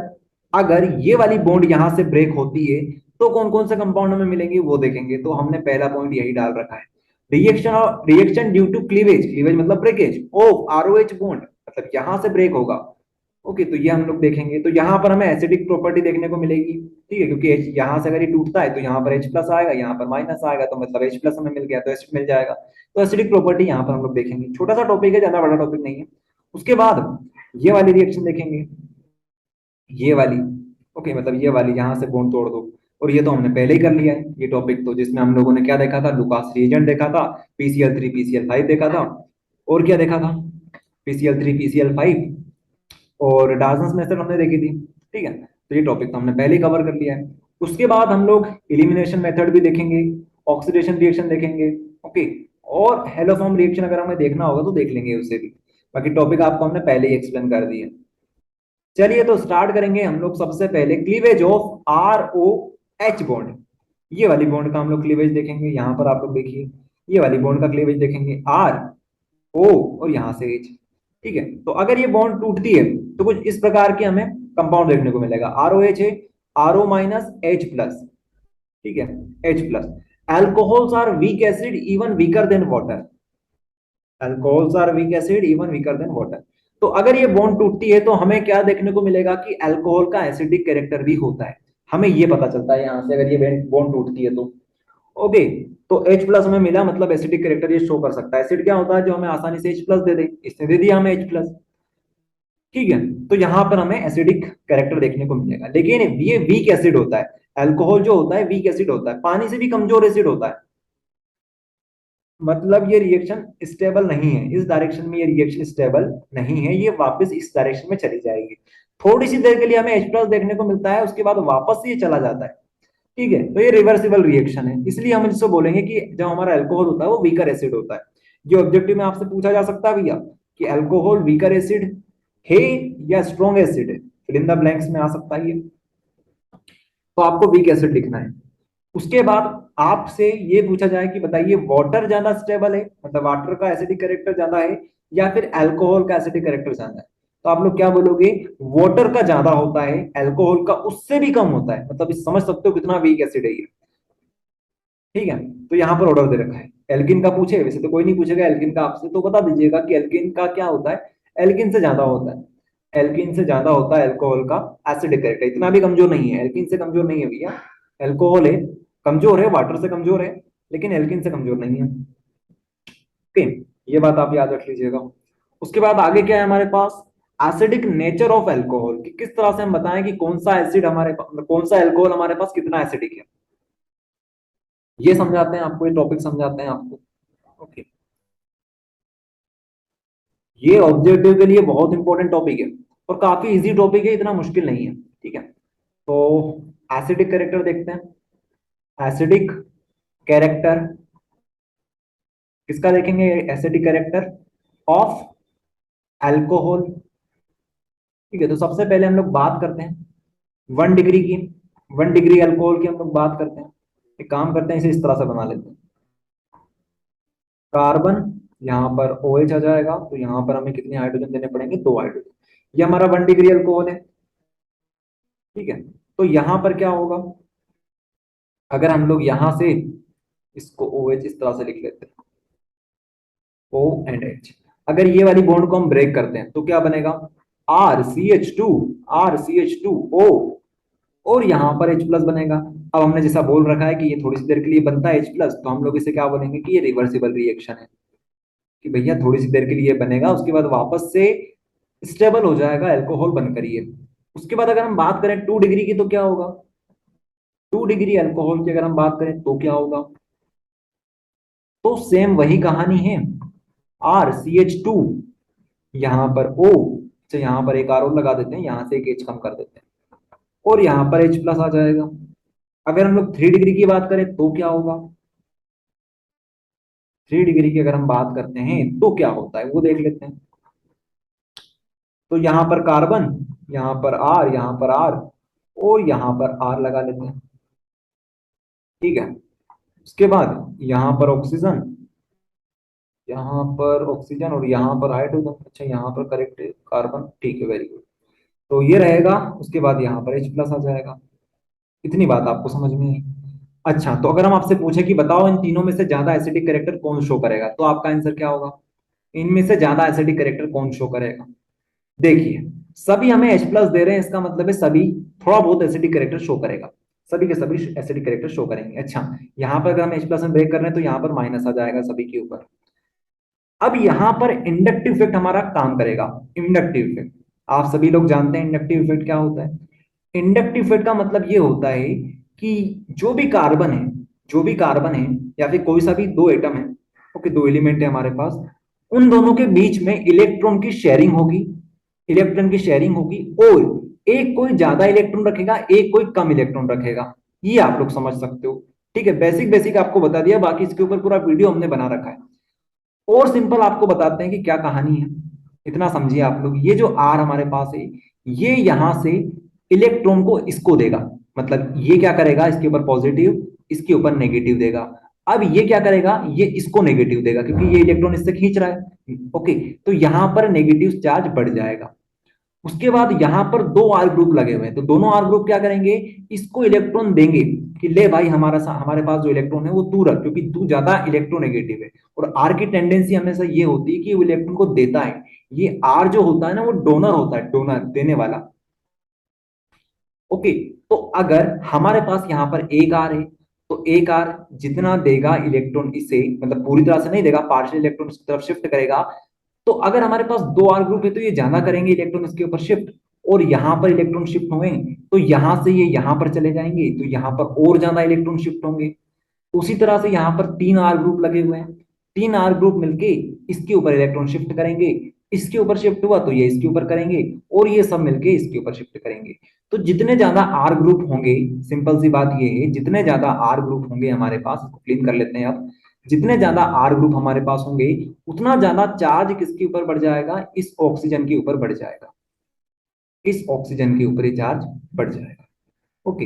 अगर ये वाली बॉन्ड यहां से ब्रेक होती है तो कौन कौन से कंपाउंड हमें मिलेंगे वो देखेंगे। तो हमने पहला पॉइंट यही डाल रखा है, reaction due to cleavage, cleavage मतलब ब्रेकेज ऑफ आरओएच बॉन्ड, मतलब यहां से ब्रेक होगा। ओके, तो ये हम लोग देखेंगे, तो यहाँ पर हमें एसिडिक प्रॉपर्टी देखने को मिलेगी। ठीक है, क्योंकि H यहाँ से अगर ये टूटता है तो यहाँ पर H प्लस आएगा, यहाँ पर माइनस आएगा, तो मतलब H प्लस हमें मिल गया तो एसिड मिल जाएगा। तो एसिडिक प्रॉपर्टी यहाँ पर हम लोग देखेंगे, छोटा सा टॉपिक है, ज्यादा बड़ा टॉपिक नहीं है। उसके बाद ये वाली रिएक्शन देखेंगे, ये वाली। ओके, मतलब ये वाली यहाँ से बॉन्ड तोड़ दो, और ये तो हमने पहले ही कर लिया है ये टॉपिक, तो जिसमें हम लोगों ने क्या देखा था, लुकास रिएजेंट देखा था, PCl3 PCl5 देखा था, और क्या देखा था, PCl3 PCl5 और डाल्टन्स मेथड हमने देखी थी। ठीक है, तो ये टॉपिक तो हमने पहले ही कवर कर लिया है। उसके बाद हम लोग एलिमिनेशन मेथड भी देखेंगे, ऑक्सीडेशन रिएक्शन देखेंगे। ओके, और हेलोफॉर्म रिएक्शन अगर हमें देखना होगा तो देख लेंगे उसे भी, बाकी टॉपिक आपको हमने पहले ही एक्सप्लेन कर दिए। चलिए तो स्टार्ट करेंगे हम लोग सबसे पहले cleavage of R O H bond. ये वाली बॉन्ड का हम लोग क्लीवेज देखेंगे, यहां पर आप लोग देखिए, ये वाली बॉन्ड का क्लीवेज देखेंगे, आर ओ और यहां से एच। ठीक है, तो अगर ये बॉन्ड टूटती है तो कुछ इस प्रकार के हमें कंपाउंड देखने को मिलेगा, आर ओ एच है, R O minus H plus. ठीक है, H plus. Alcohols are weak acid even weaker than water, alcohols are weak acid even weaker than water. तो अगर ये बॉन्ड टूटती है तो हमें क्या देखने को मिलेगा कि अल्कोहल का एसिडिक कैरेक्टर भी होता है, हमें ये पता चलता है यहां से अगर ये बॉन्ड टूटती है तो। ओके, तो H प्लस हमें मिला, मतलब एसिडिक कैरेक्टर ये शो कर सकता है। एसिड क्या होता है, जो हमें आसानी से H प्लस दे दे, इसने दे दिया हमें H प्लस। ठीक है, तो यहां पर हमें एसिडिक कैरेक्टर देखने को मिलेगा, लेकिन ये वीक एसिड होता है, अल्कोहल जो होता है वीक एसिड होता है, पानी से भी कमजोर एसिड होता है, मतलब ये रिएक्शन स्टेबल नहीं है, इस डायरेक्शन में ये रिएक्शन स्टेबल नहीं है, ये वापस इस डायरेक्शन में चली जाएगी। थोड़ी सी देर के लिए हमें H प्लस देखने को मिलता है, उसके बाद वापस ये चला जाता है। ठीक है, तो ये रिवर्सिबल रिएक्शन है, इसलिए हम इसको बोलेंगे कि जो हमारा अल्कोहल होता है वो वीकर एसिड होता है। ये ऑब्जेक्टिव में आपसे पूछा जा सकता है भैया कि अल्कोहल वीकर एसिड है या स्ट्रॉन्ग एसिड है, फिल इन द ब्लैंक्स में आ सकता है ये, तो आपको वीक एसिड लिखना है। उसके बाद आपसे ये पूछा जाए कि बताइए वाटर ज्यादा स्टेबल है, मतलब वाटर का एसिडिक कैरेक्टर ज्यादा है या फिर अल्कोहल का एसिडिक कैरेक्टर ज्यादा है, तो आप लोग क्या बोलोगे, वाटर का ज्यादा होता है, अल्कोहल का उससे भी कम होता है, मतलब इस समझ सकते हो कितना वीक एसिड है ये। ठीक है, तो यहाँ पर ऑर्डर दे रखा है। एल्किन का पूछे, वैसे तो कोई नहीं पूछेगा एल्किन का आपसे, तो बता दीजिएगा कि एल्किन का क्या होता है, एल्किन से ज्यादा होता है, एल्किन से ज्यादा होता है अल्कोहल का एसिडिक कैरेक्टर, इतना भी कमजोर नहीं है, एल्किन से कमजोर नहीं है भैया। अल्कोहल है, कमजोर है, वाटर से कमजोर है, लेकिन एल्किन से कमजोर नहीं है। ओके, ये बात आप याद रख लीजिएगा। उसके बाद आगे क्या है हमारे पास, एसिडिक नेचर ऑफ अल्कोहल, कि किस तरह से हम बताएं कि कौन सा एसिड हमारे पास, कौन सा अल्कोहल हमारे पास कितना एसिडिक है, ये समझाते हैं आपको, ये टॉपिक समझाते हैं आपको। ओके, ये ऑब्जेक्टिव के लिए बहुत इंपॉर्टेंट टॉपिक है और काफी इजी टॉपिक है, इतना मुश्किल नहीं है। ठीक है, तो एसिडिक कैरेक्टर देखते हैं। एसिडिक कैरेक्टर किसका देखेंगे, एसिडिक कैरेक्टर ऑफ अल्कोहल। ठीक है, तो सबसे पहले हम लोग बात करते हैं 1 डिग्री की, 1 डिग्री अल्कोहल की हम लोग बात करते हैं। एक काम करते हैं, इसे इस तरह से बना लेते हैं, कार्बन, यहाँ पर OH आ जाएगा, तो यहाँ पर हमें कितने हाइड्रोजन देने पड़ेंगे, 2 हाइड्रोजन। ये हमारा 1 डिग्री अल्कोहल है। ठीक है, तो यहाँ पर क्या होगा, अगर हम लोग यहां से इसको OH इस तरह से लिख लेते हैं, O एंड H, अगर ये वाली बॉन्ड को हम ब्रेक करते हैं तो क्या बनेगा, R C H two, R C H two O और यहाँ पर H प्लस बनेगा। अब हमने जैसा बोल रखा है कि ये थोड़ी सी देर के लिए बनता है H प्लस, तो हम लोग इसे क्या बोलेंगे कि ये रिवर्सिबल रिएक्शन है, कि भैया थोड़ी सी देर के लिए बनेगा, उसके बाद वापस से स्टेबल हो जाएगा अल्कोहल बनकर ये। उसके बाद अगर हम बात करें 2 डिग्री की तो क्या होगा, 2 डिग्री अल्कोहल की अगर हम बात करें तो क्या होगा, तो सेम वही कहानी है, RCH2, यहां पर O, अच्छा यहां पर एक आर ओ लगा देते हैं, यहां से एक H कम कर देते हैं, और यहां पर H प्लस आ जाएगा। अगर हम लोग 3 डिग्री की बात करें तो क्या होगा, 3 डिग्री की अगर हम बात करते हैं तो क्या होता है वो देख लेते हैं। तो यहां पर कार्बन, यहां पर R, यहां पर R, और यहां पर R लगा लेते हैं, ठीक है। उसके बाद यहां पर ऑक्सीजन, यहाँ पर ऑक्सीजन, और यहाँ पर हाइड्रोजन, अच्छा यहाँ पर करेक्ट है कार्बन, ठीक है, वेरी गुड। तो ये रहेगा, उसके बाद यहाँ पर H प्लस आ जाएगा। इतनी बात आपको समझ में आई। अच्छा, तो अगर हम आपसे पूछे कि बताओ इन तीनों में से ज्यादा एसिडिक कैरेक्टर कौन शो करेगा, तो आपका आंसर क्या होगा, इनमें से ज्यादा एसिडिक कैरेक्टर कौन शो करेगा। देखिए, सभी हमें H प्लस दे रहे हैं, इसका मतलब है सभी थोड़ा बहुत एसिडिक कैरेक्टर शो करेगा, सभी के सभी एसिडिक कैरेक्टर शो करेंगे। अच्छा, यहाँ पर अगर हम H प्लस में ब्रेक कर रहे हैं तो यहाँ पर माइनस आ जाएगा सभी के ऊपर। अब यहां पर इंडक्टिव इफेक्ट हमारा काम करेगा। इंडक्टिव इफेक्ट, आप सभी लोग जानते हैं इंडक्टिव इफेक्ट क्या होता है। इंडक्टिव इफेक्ट का मतलब ये होता है कि जो भी कार्बन है, जो भी कार्बन है, या फिर कोई सा भी दो एटम है, ओके, दो एलिमेंट है हमारे पास, उन दोनों के बीच में इलेक्ट्रॉन की शेयरिंग होगी, इलेक्ट्रॉन की शेयरिंग होगी, और एक कोई ज्यादा इलेक्ट्रॉन रखेगा, एक कोई कम इलेक्ट्रॉन रखेगा। ये आप लोग समझ सकते हो, ठीक है। बेसिक बेसिक आपको बता दिया, बाकी इसके ऊपर पूरा वीडियो हमने बना रखा है। और सिंपल आपको बताते हैं कि क्या कहानी है, इतना समझिए आप लोग। ये जो आर हमारे पास है, ये यहां से इलेक्ट्रॉन को इसको देगा, मतलब ये क्या करेगा, इसके ऊपर पॉजिटिव, इसके ऊपर नेगेटिव देगा। अब ये क्या करेगा, ये इसको नेगेटिव देगा, क्योंकि ये इलेक्ट्रॉन इससे खींच रहा है, ओके। तो यहां पर नेगेटिव चार्ज बढ़ जाएगा। उसके बाद यहां पर दो आर ग्रुप लगे हुए हैं, तो दोनों आर ग्रुप क्या करेंगे, इसको इलेक्ट्रॉन देंगे कि ले भाई हमारे पास जो इलेक्ट्रॉन है वो तू रख, क्योंकि तू ज्यादा इलेक्ट्रोनेगेटिव है। और आर की टेंडेंसी हमेशा ये होती है कि वो इलेक्ट्रॉन को देता है। ये आर जो होता है ना, वो डोनर होता है, डोनर देने वाला, ओके। तो अगर हमारे पास यहाँ पर एक आर है, तो एक आर जितना देगा इलेक्ट्रॉन इसे, मतलब पूरी तरह से नहीं देगा, पार्शियल इलेक्ट्रॉन की तरफ शिफ्ट करेगा। तो अगर हमारे पास दो आर ग्रुप है तो ये ज्यादा करेंगे इलेक्ट्रॉन इसके ऊपर शिफ्ट, और यहां पर इलेक्ट्रॉन शिफ्ट होंगे तो यहां से ये यहां पर चले जाएंगे, तो यहां पर और ज्यादा इलेक्ट्रॉन शिफ्ट होंगे। उसी तरह से यहां पर तीन आर ग्रुप लगे हुए हैं, तीन आर ग्रुप मिलके इसके ऊपर इलेक्ट्रॉन शिफ्ट करेंगे, इसके ऊपर शिफ्ट हुआ तो ये इसके ऊपर करेंगे, और ये सब मिलके इसके ऊपर शिफ्ट करेंगे। तो जितने ज्यादा आर ग्रुप होंगे, सिंपल सी बात ये है, जितने ज्यादा आर ग्रुप होंगे हमारे पास, इसको क्लीन कर लेते हैं अब, जितने ज्यादा आर ग्रुप हमारे पास होंगे, उतना ज्यादा चार्ज किसके ऊपर बढ़ जाएगा, इस ऑक्सीजन के ऊपर बढ़ जाएगा, इस ऑक्सीजन के ऊपर ये चार्ज बढ़ जाएगा, ओके।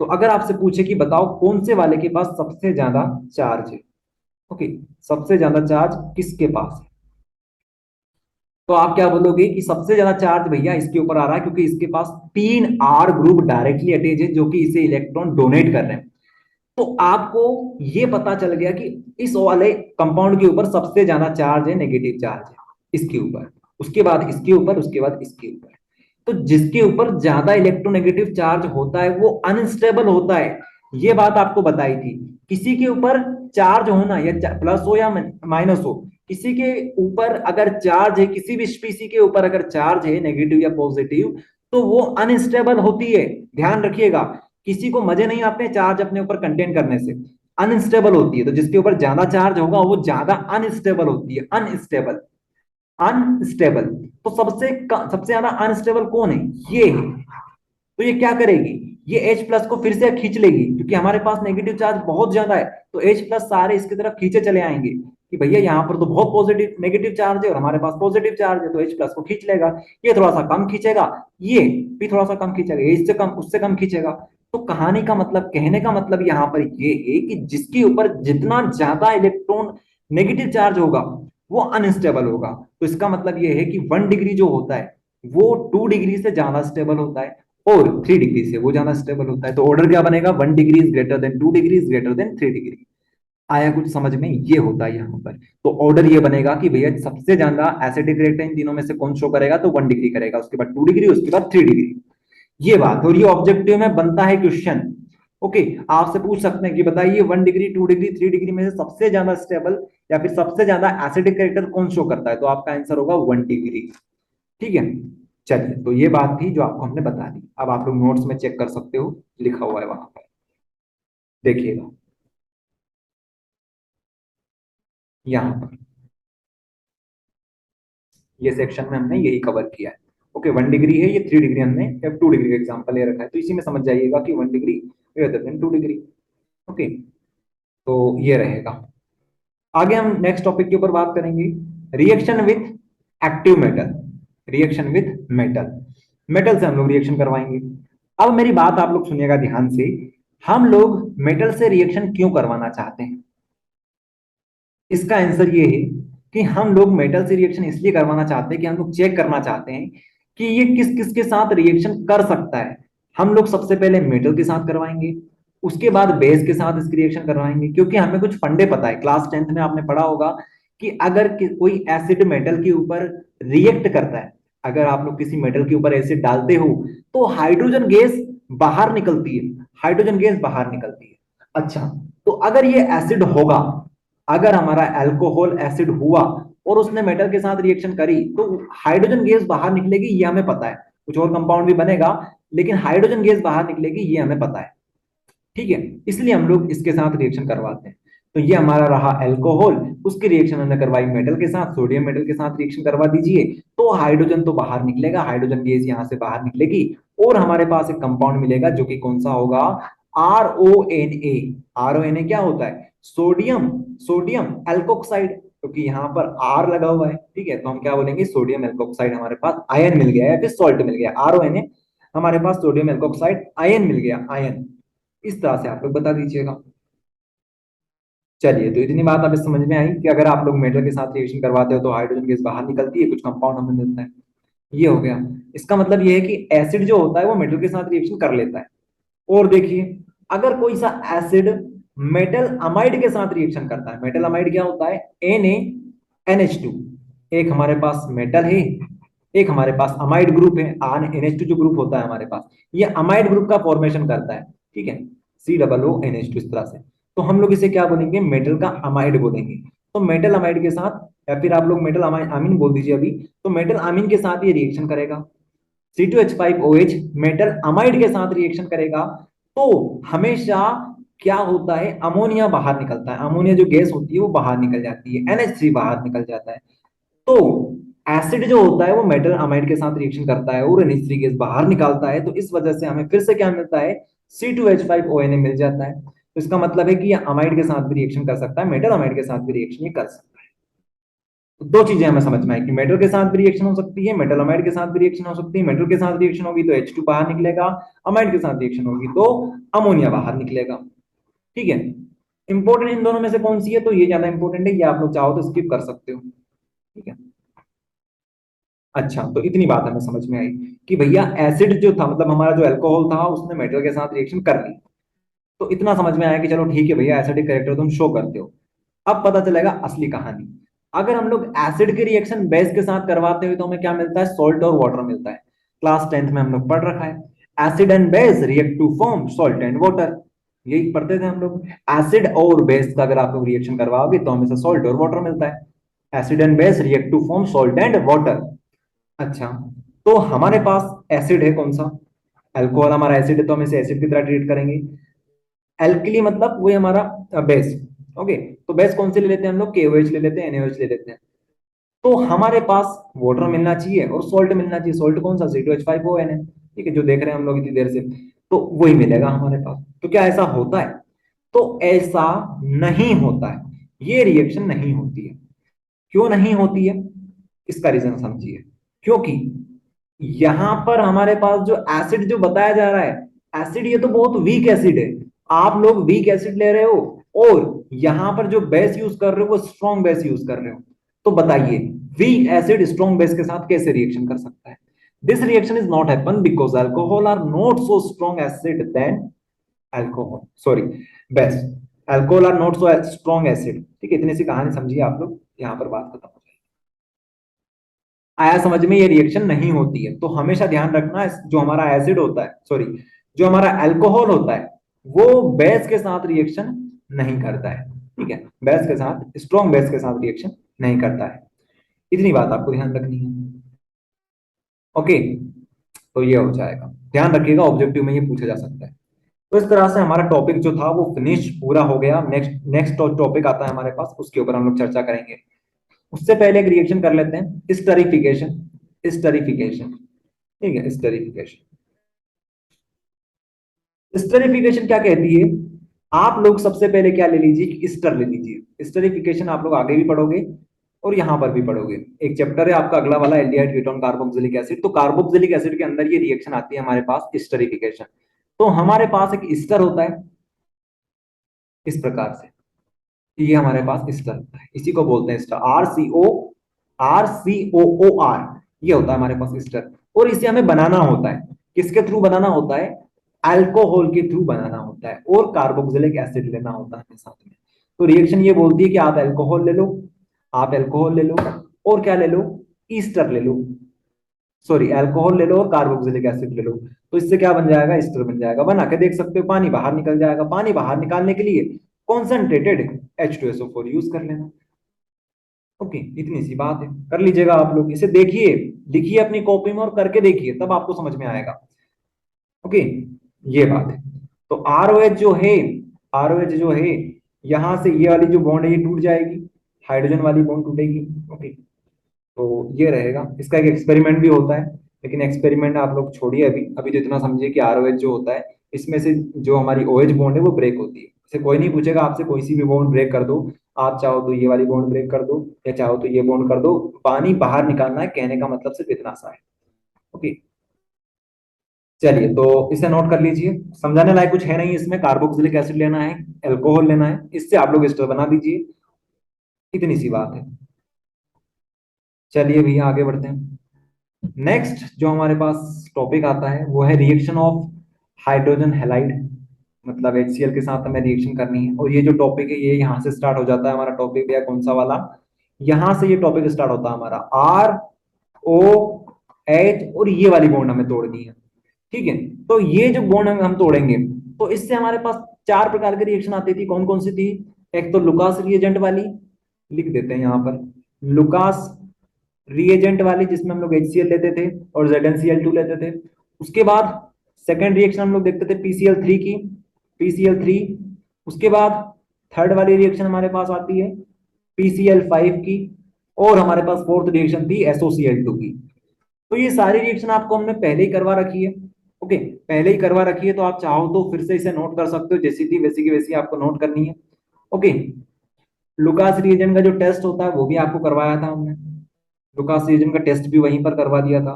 तो अगर आपसे पूछे कि बताओ कौन से वाले के पास सबसे ज्यादा चार्ज है, ओके, सबसे ज्यादा चार्ज किसके पास है, तो आप क्या बोलोगे कि सबसे ज्यादा चार्ज भैया इसके ऊपर आ रहा है, क्योंकि इसके पास तीन आर ग्रुप डायरेक्टली अटैच है जो कि इसे इलेक्ट्रॉन डोनेट कर रहे हैं। तो आपको ये पता चल गया कि इस वाले कंपाउंड के ऊपर सबसे ज्यादा चार्ज है, नेगेटिव चार्ज है इसके ऊपर, उसके बाद इसके ऊपर, उसके बाद इसके ऊपर। तो जिसके ऊपर ज्यादा इलेक्ट्रोनेगेटिव चार्ज होता है वो अनस्टेबल होता है, ये बात आपको बताई थी। किसी के ऊपर चार्ज होना, या प्लस हो या माइनस हो, किसी के ऊपर अगर चार्ज है, किसी भी स्पीसी के ऊपर अगर चार्ज है नेगेटिव या पॉजिटिव, तो वो अनस्टेबल होती है, ध्यान रखिएगा। किसी को मजे नहीं आते चार्ज अपने ऊपर कंटेन करने से, अनस्टेबल होती है। तो जिसके ऊपर ज्यादा चार्ज होगा वो ज्यादा अनस्टेबल होती है, अनस्टेबल, अनस्टेबल। तो सबसे ज्यादा अनस्टेबल कौन है, ये है। तो ये क्या करेगी, ये H प्लस को फिर से खींच लेगी, क्योंकि हमारे पास नेगेटिव चार्ज बहुत ज्यादा है, तो H प्लस सारे इसकी तरफ खींचे चले आएंगे कि भैया यहाँ पर तो बहुत पॉजिटिव नेगेटिव चार्ज है और हमारे पास पॉजिटिव चार्ज है, तो H प्लस को खींच लेगा। ये थोड़ा सा कम खींचेगा, ये भी थोड़ा सा कम खींचेगा, ये इससे कम उससे कम खींचेगा। तो कहानी का मतलब, कहने का मतलब यहाँ पर ये है कि जिसके ऊपर जितना ज्यादा इलेक्ट्रॉन नेगेटिव चार्ज होगा वो अनस्टेबल होगा। तो इसका मतलब ये है कि 1 डिग्री जो होता है वो 2 डिग्री से ज्यादा स्टेबल होता है, और 3 डिग्री से वो ज्यादा स्टेबल होता है। तो ऑर्डर क्या बनेगा, 1 degree is greater than 2 degree is greater than 3 degree. आया कुछ समझ में, ये होता है यहाँ पर। तो ऑर्डर ये बनेगा कि भैया सबसे ज्यादा एसिडिक रिएक्टेंट इन तीनों में से कौन शो करेगा, तो 1 डिग्री करेगा, उसके बाद 2 डिग्री, उसके बाद 3 डिग्री। ये बात, और ये ऑब्जेक्टिव में बनता है क्वेश्चन। ओके, आपसे पूछ सकते हैं कि बताइए 1 डिग्री, 2 डिग्री, 3 डिग्री में से सबसे ज्यादा स्टेबल या फिर सबसे ज्यादा एसिडिक कैरेक्टर कौन शो करता है, तो आपका आंसर होगा 1 डिग्री। ठीक है, चलिए, तो ये बात थी जो आपको हमने बता दी। अब आप लोग नोट्स में चेक कर सकते हो, लिखा हुआ है वहां पर, देखिएगा यहाँ पर, ये सेक्शन में हमने यही कवर किया है। ओके, 1 डिग्री है, ये 3 डिग्री, हमने अब 2 डिग्री का एग्जाम्पल ले रखा है, तो इसी में समझ जाइएगा कि 1 degree greater than 2 degree. Okay, तो ये रहेगा। आगे हम नेक्स्ट टॉपिक के ऊपर बात करेंगे, reaction with active metal. Reaction with metal, metal से हम लोग रिएक्शन करवाएंगे। अब मेरी बात आप लोग सुनिएगा ध्यान से, हम लोग मेटल से रिएक्शन क्यों करवाना चाहते हैं? इसका आंसर ये है कि हम लोग मेटल से रिएक्शन इसलिए करवाना चाहते हैं कि हम लोग चेक करना चाहते हैं कि ये किस किस के साथ रिएक्शन कर सकता है। हम लोग सबसे पहले मेटल के साथ करवाएंगे, उसके बाद बेस के साथ इसकी रिएक्शन करवाएंगे, क्योंकि हमें कुछ फंडे पता है, क्लास 10th में आपने पढ़ा होगा कि अगर कोई एसिड मेटल के ऊपर रिएक्ट करता है, अगर आप लोग किसी मेटल के ऊपर एसिड डालते हो तो हाइड्रोजन गैस बाहर निकलती है, हाइड्रोजन गैस बाहर निकलती है। अच्छा, तो अगर ये एसिड होगा, अगर हमारा अल्कोहल एसिड हुआ और उसने मेटल के साथ रिएक्शन करी, तो हाइड्रोजन गैस बाहर निकलेगी, ये हमें पता है। कुछ और कंपाउंड भी बनेगा, लेकिन हाइड्रोजन गैस बाहर निकलेगी, ये हमें पता है। ठीक है, इसलिए हम लोग इसके साथ रिएक्शन करवाते हैं। तो ये हमारा रहा अल्कोहल, उसकी रिएक्शन हमने करवाई मेटल के साथ, सोडियम मेटल के साथ रिएक्शन करवा दीजिए, तो हाइड्रोजन तो बाहर निकलेगा, हाइड्रोजन गैस यहां से बाहर निकलेगी, और हमारे पास एक कंपाउंड मिलेगा जो कि कौन सा होगा, RONA। RONA क्या होता है? सोडियम, सोडियम एल्कोक्साइड, क्योंकि यहाँ पर आर लगा हुआ है। ठीक है, तो हम क्या बोलेंगे, सोडियम एल्कोक्साइड, हमारे पास आयन मिल गया है, फिर सॉल्ट मिल गया, RONA, हमारे पास सोडियम एल्कोक्साइड आयन मिल गया, आयन। इस तरह से आप लोग बता दीजिएगा। चलिए, तो इतनी बात अब समझ में आई कि अगर आप लोग मेटल के साथ रिएक्शन करवाते हो तो हाइड्रोजन गैस बाहर निकलती है, कुछ कंपाउंड हमें मिलता है। ये हो गया। इसका मतलब ये है कि एसिड जो होता है वो मेटल के साथ रिएक्शन कर लेता है। और देखिए, अगर कोई सा एसिड मेटल अमाइड के साथ रिएक्शन करता है, मेटल अमाइड क्या होता है, NaNH2, एक हमारे पास मेटल है, एक हमारे पास अमाइड ग्रुप है, NH2 जो ग्रुप होता है हमारे पास, ये अमाइड ग्रुप का फॉर्मेशन करता है। ठीक है, COONH2, इस तरह से। तो हम लोग इसे क्या बोलेंगे, मेटल का अमाइड बोलेंगे। तो मेटल अमाइड के साथ, या फिर आप लोग मेटल अमीन बोल दीजिए अभी, तो मेटल अमीन के साथ ये रिएक्शन करेगा। C2H5OH मेटल अमाइड के साथ रिएक्शन करेगा, तो हमेशा क्या होता है, अमोनिया बाहर निकलता है, अमोनिया जो गैस होती है वो बाहर निकल जाती है, NH3 बाहर निकल जाता है। तो एसिड जो होता है वो मेटल अमाइड के साथ रिएक्शन करता है और NH3 गैस बाहर निकालता है, तो इस वजह से हमें फिर से क्या मिलता है, C2H5ONA मिल जाता है। तो इसका मतलब है कि ये अमाइड के साथ भी रिएक्शन कर सकता है, मेटल अमाइड के साथ भी रिएक्शन ये कर सकता है। तो दो चीजें हमें समझ में आई कि मेटल के साथ भी रिएक्शन हो सकती है, मेटल अमाइड के साथ भी रिएक्शन हो सकती है। मेटल के साथ रिएक्शन होगी तो H2 बाहर निकलेगा, अमाइड के साथ रिएक्शन होगी तो अमोनिया बाहर निकलेगा। ठीक है, इंपॉर्टेंट इन दोनों में से कौन सी है, तो ये ज्यादा इंपॉर्टेंट है, ये आप लोग चाहो तो स्किप कर सकते हो। ठीक है, अच्छा, तो इतनी बात हमें समझ में आई कि भैया एसिड जो था, मतलब हमारा जो अल्कोहल था, उसने मेटल के साथ रिएक्शन कर ली। तो इतना समझ में आया कि चलो ठीक है भैया, एसिडिक कैरेक्टर तुम शो करते हो। अब पता चलेगा असली कहानी। अगर हम लोग एसिड के रिएक्शन बेस के साथ करवाते हुए तो हमें क्या मिलता है, सॉल्ट और वाटर मिलता है। क्लास 10th में हम लोग पढ़ रखा है, acid and base react to form salt and water, यही पढ़ते थे हम लोग। एसिड और बेस का अगर आप लोग रिएक्शन करवाओगे तो हमें सॉल्ट और वाटर मिलता है, acid and base react to form salt and water. अच्छा, तो हमारे पास एसिड है कौन सा, अल्कोहल हमारा एसिड है, तो हम इसे एसिड की तरह ट्रीट करेंगे। एल्कली मतलब वही हमारा बेस। ओके, तो बेस कौन से ले लेते हैं हम लोग, KOH ले लेते हैं, NaOH ले लेते हैं। तो हमारे पास वाटर मिलना चाहिए और सॉल्ट मिलना चाहिए, सॉल्ट कौन सा, C2H5ON है। ठीक है, जो देख रहे हैं हम लोग इतनी देर से, तो वही मिलेगा हमारे पास। तो क्या ऐसा होता है, तो ऐसा नहीं होता है, ये रिएक्शन नहीं होती है। क्यों नहीं होती है, इसका रीजन समझिए। क्योंकि यहां पर हमारे पास जो एसिड जो बताया जा रहा है, एसिड ये तो बहुत वीक एसिड है, आप लोग वीक एसिड ले रहे हो, और यहां पर जो बेस यूज कर रहे हो वो स्ट्रॉन्ग बेस यूज कर रहे हो। तो बताइए, वीक एसिड स्ट्रॉन्ग बेस के साथ कैसे रिएक्शन कर सकता है? This reaction is not happen because alcohol are not so strong acid then alcohol, sorry, base, alcohol are not so strong acid. ठीक है, इतनी सी कहानी समझिए आप लोग, यहां पर बात खत्म हो जाएगी। आया समझ में, ये रिएक्शन नहीं होती है। तो हमेशा ध्यान रखना, जो हमारा एसिड होता है, सॉरी, जो हमारा अल्कोहल होता है, वो बेस के साथ रिएक्शन नहीं करता है। ठीक है, बेस के साथ, स्ट्रॉन्ग बेस के साथ रिएक्शन नहीं करता है। इतनी बात आपको ध्यान रखनी है। ओके, तो ये हो जाएगा, ध्यान रखिएगा, ऑब्जेक्टिव में ये पूछा जा सकता है। तो इस तरह से हमारा टॉपिक जो था वो फिनिश पूरा हो गया। नेक्स्ट नेक्स्ट टॉपिक आता है हमारे पास, उसके ऊपर हम लोग चर्चा करेंगे। उससे पहले एक रिएक्शन कर लेते हैं, स्टरीफिकेशन। स्टरीफिकेशन, ठीक है, स्टरीफिकेशन। स्टरीफिकेशन क्या कहती है? आप लोग सबसे पहले क्या ले लीजिए कि स्टर ले लीजिए। स्टरीफिकेशन आप लोग आगे भी पढ़ोगे और यहां पर भी पढ़ोगे। एक चैप्टर है आपका अगला वाला, एल्डिहाइड कीटोन कार्बोक्सिलिक एसिड। तो कार्बोक्सिलिक एसिड के अंदर ये रिएक्शन आती है हमारे पास, स्टरीफिकेशन। तो हमारे पास एक स्टर होता है इस प्रकार से, ये हमारे पास स्टर होता है, इसी को बोलते हैं स्टर, RCOOR, ये होता है हमारे पास स्टर। और इसे हमें बनाना होता है, किसके थ्रू बनाना होता है? अल्कोहल के थ्रू बनाना होता है, और कार्बोक्सिलिक एसिड लेना होता है साथ में। तो रिएक्शन ये बोलती है कि आप अल्कोहल ले लो, आप अल्कोहल ले लो, और क्या ले लो? ईस्टर ले लो, सॉरी, अल्कोहल ले लो और कार्बोक्सिलिक एसिड ले लो। तो इससे क्या बन जाएगा? एस्टर बन जाएगा। बना के देख सकते हो, पानी बाहर निकल जाएगा। पानी बाहर निकालने के लिए कॉन्सेंट्रेटेड H2SO4 यूज कर लेना। ओके, इतनी सी बात है, कर लीजिएगा आप लोग। इसे देखिए, लिखिए अपनी कॉपी में और करके देखिए, तब आपको समझ में आएगा। ओके, ये बात है। तो ROH जो है, ROH जो है, यहां से ये वाली जो बॉन्ड है ये टूट जाएगी, हाइड्रोजन वाली बॉन्ड टूटेगी। ओके, तो ये रहेगा। इसका एक एक्सपेरिमेंट भी होता है, लेकिन एक्सपेरिमेंट आप लोग छोड़िए अभी। अभी तो इतना समझिए कि ROH जो होता है, इसमें से जो हमारी OH बॉन्ड है वो ब्रेक होती है। इसे कोई नहीं पूछेगा आपसे, कोई सी भी बॉन्ड ब्रेक कर दो। आप चाहो तो ये वाली बॉन्ड ब्रेक कर दो, या चाहो तो ये बॉन्ड कर दो, पानी बाहर निकालना है, कहने का मतलब सिर्फ इतना सा है। ओके, चलिए, तो इसे नोट कर लीजिए। समझाने लायक कुछ है नहीं इसमें। कार्बोक्सिलिक एसिड लेना है, अल्कोहल लेना है, इससे आप लोग एस्टर बना दीजिए, इतनी सी बात है। चलिए भैया, आगे बढ़ते हैं। नेक्स्ट जो हमारे पास टॉपिक आता है वो है रिएक्शन ऑफ हाइड्रोजन हैलाइड, मतलब HCl के साथ हमें रिएक्शन करनी है। और ये जो टॉपिक है ये यहाँ से स्टार्ट हो जाता है हमारा टॉपिक, भैया कौन सा वाला? यहाँ से ये टॉपिक स्टार्ट होता है हमारा, ROH, और ये वाली बॉन्ड हमें तोड़नी है। ठीक है, तो ये जो बॉन्ड हम तोड़ेंगे, तो इससे हमारे पास चार प्रकार की रिएक्शन आती थी। कौन कौन सी थी? एक तो लुकास रिएजेंट वाली, लिख देते हैं यहाँ पर, लुकास रिएजेंट वाली, जिसमें हम लोग HCl लेते थे और ZnCl2 लेते थे। उसके बाद सेकेंड रिएक्शन हम लोग देखते थे PCl3 की, PCl3। उसके बाद थर्ड वाली रिएक्शन हमारे पास आती है PCl5 की, और हमारे पास फोर्थ रिएक्शन थी SOCl2 की। तो ये सारी रिएक्शन आपको हमने पहले ही करवा रखी है। ओके, पहले ही करवा रखी है, तो आप चाहो तो फिर से इसे नोट कर सकते हो, जैसी थी वैसी की वैसी आपको नोट करनी है। ओके, लुकास रिएजेंट का जो टेस्ट होता है वो भी आपको करवाया था हमने, लुकास रीजन का टेस्ट भी वहीं पर करवा दिया था,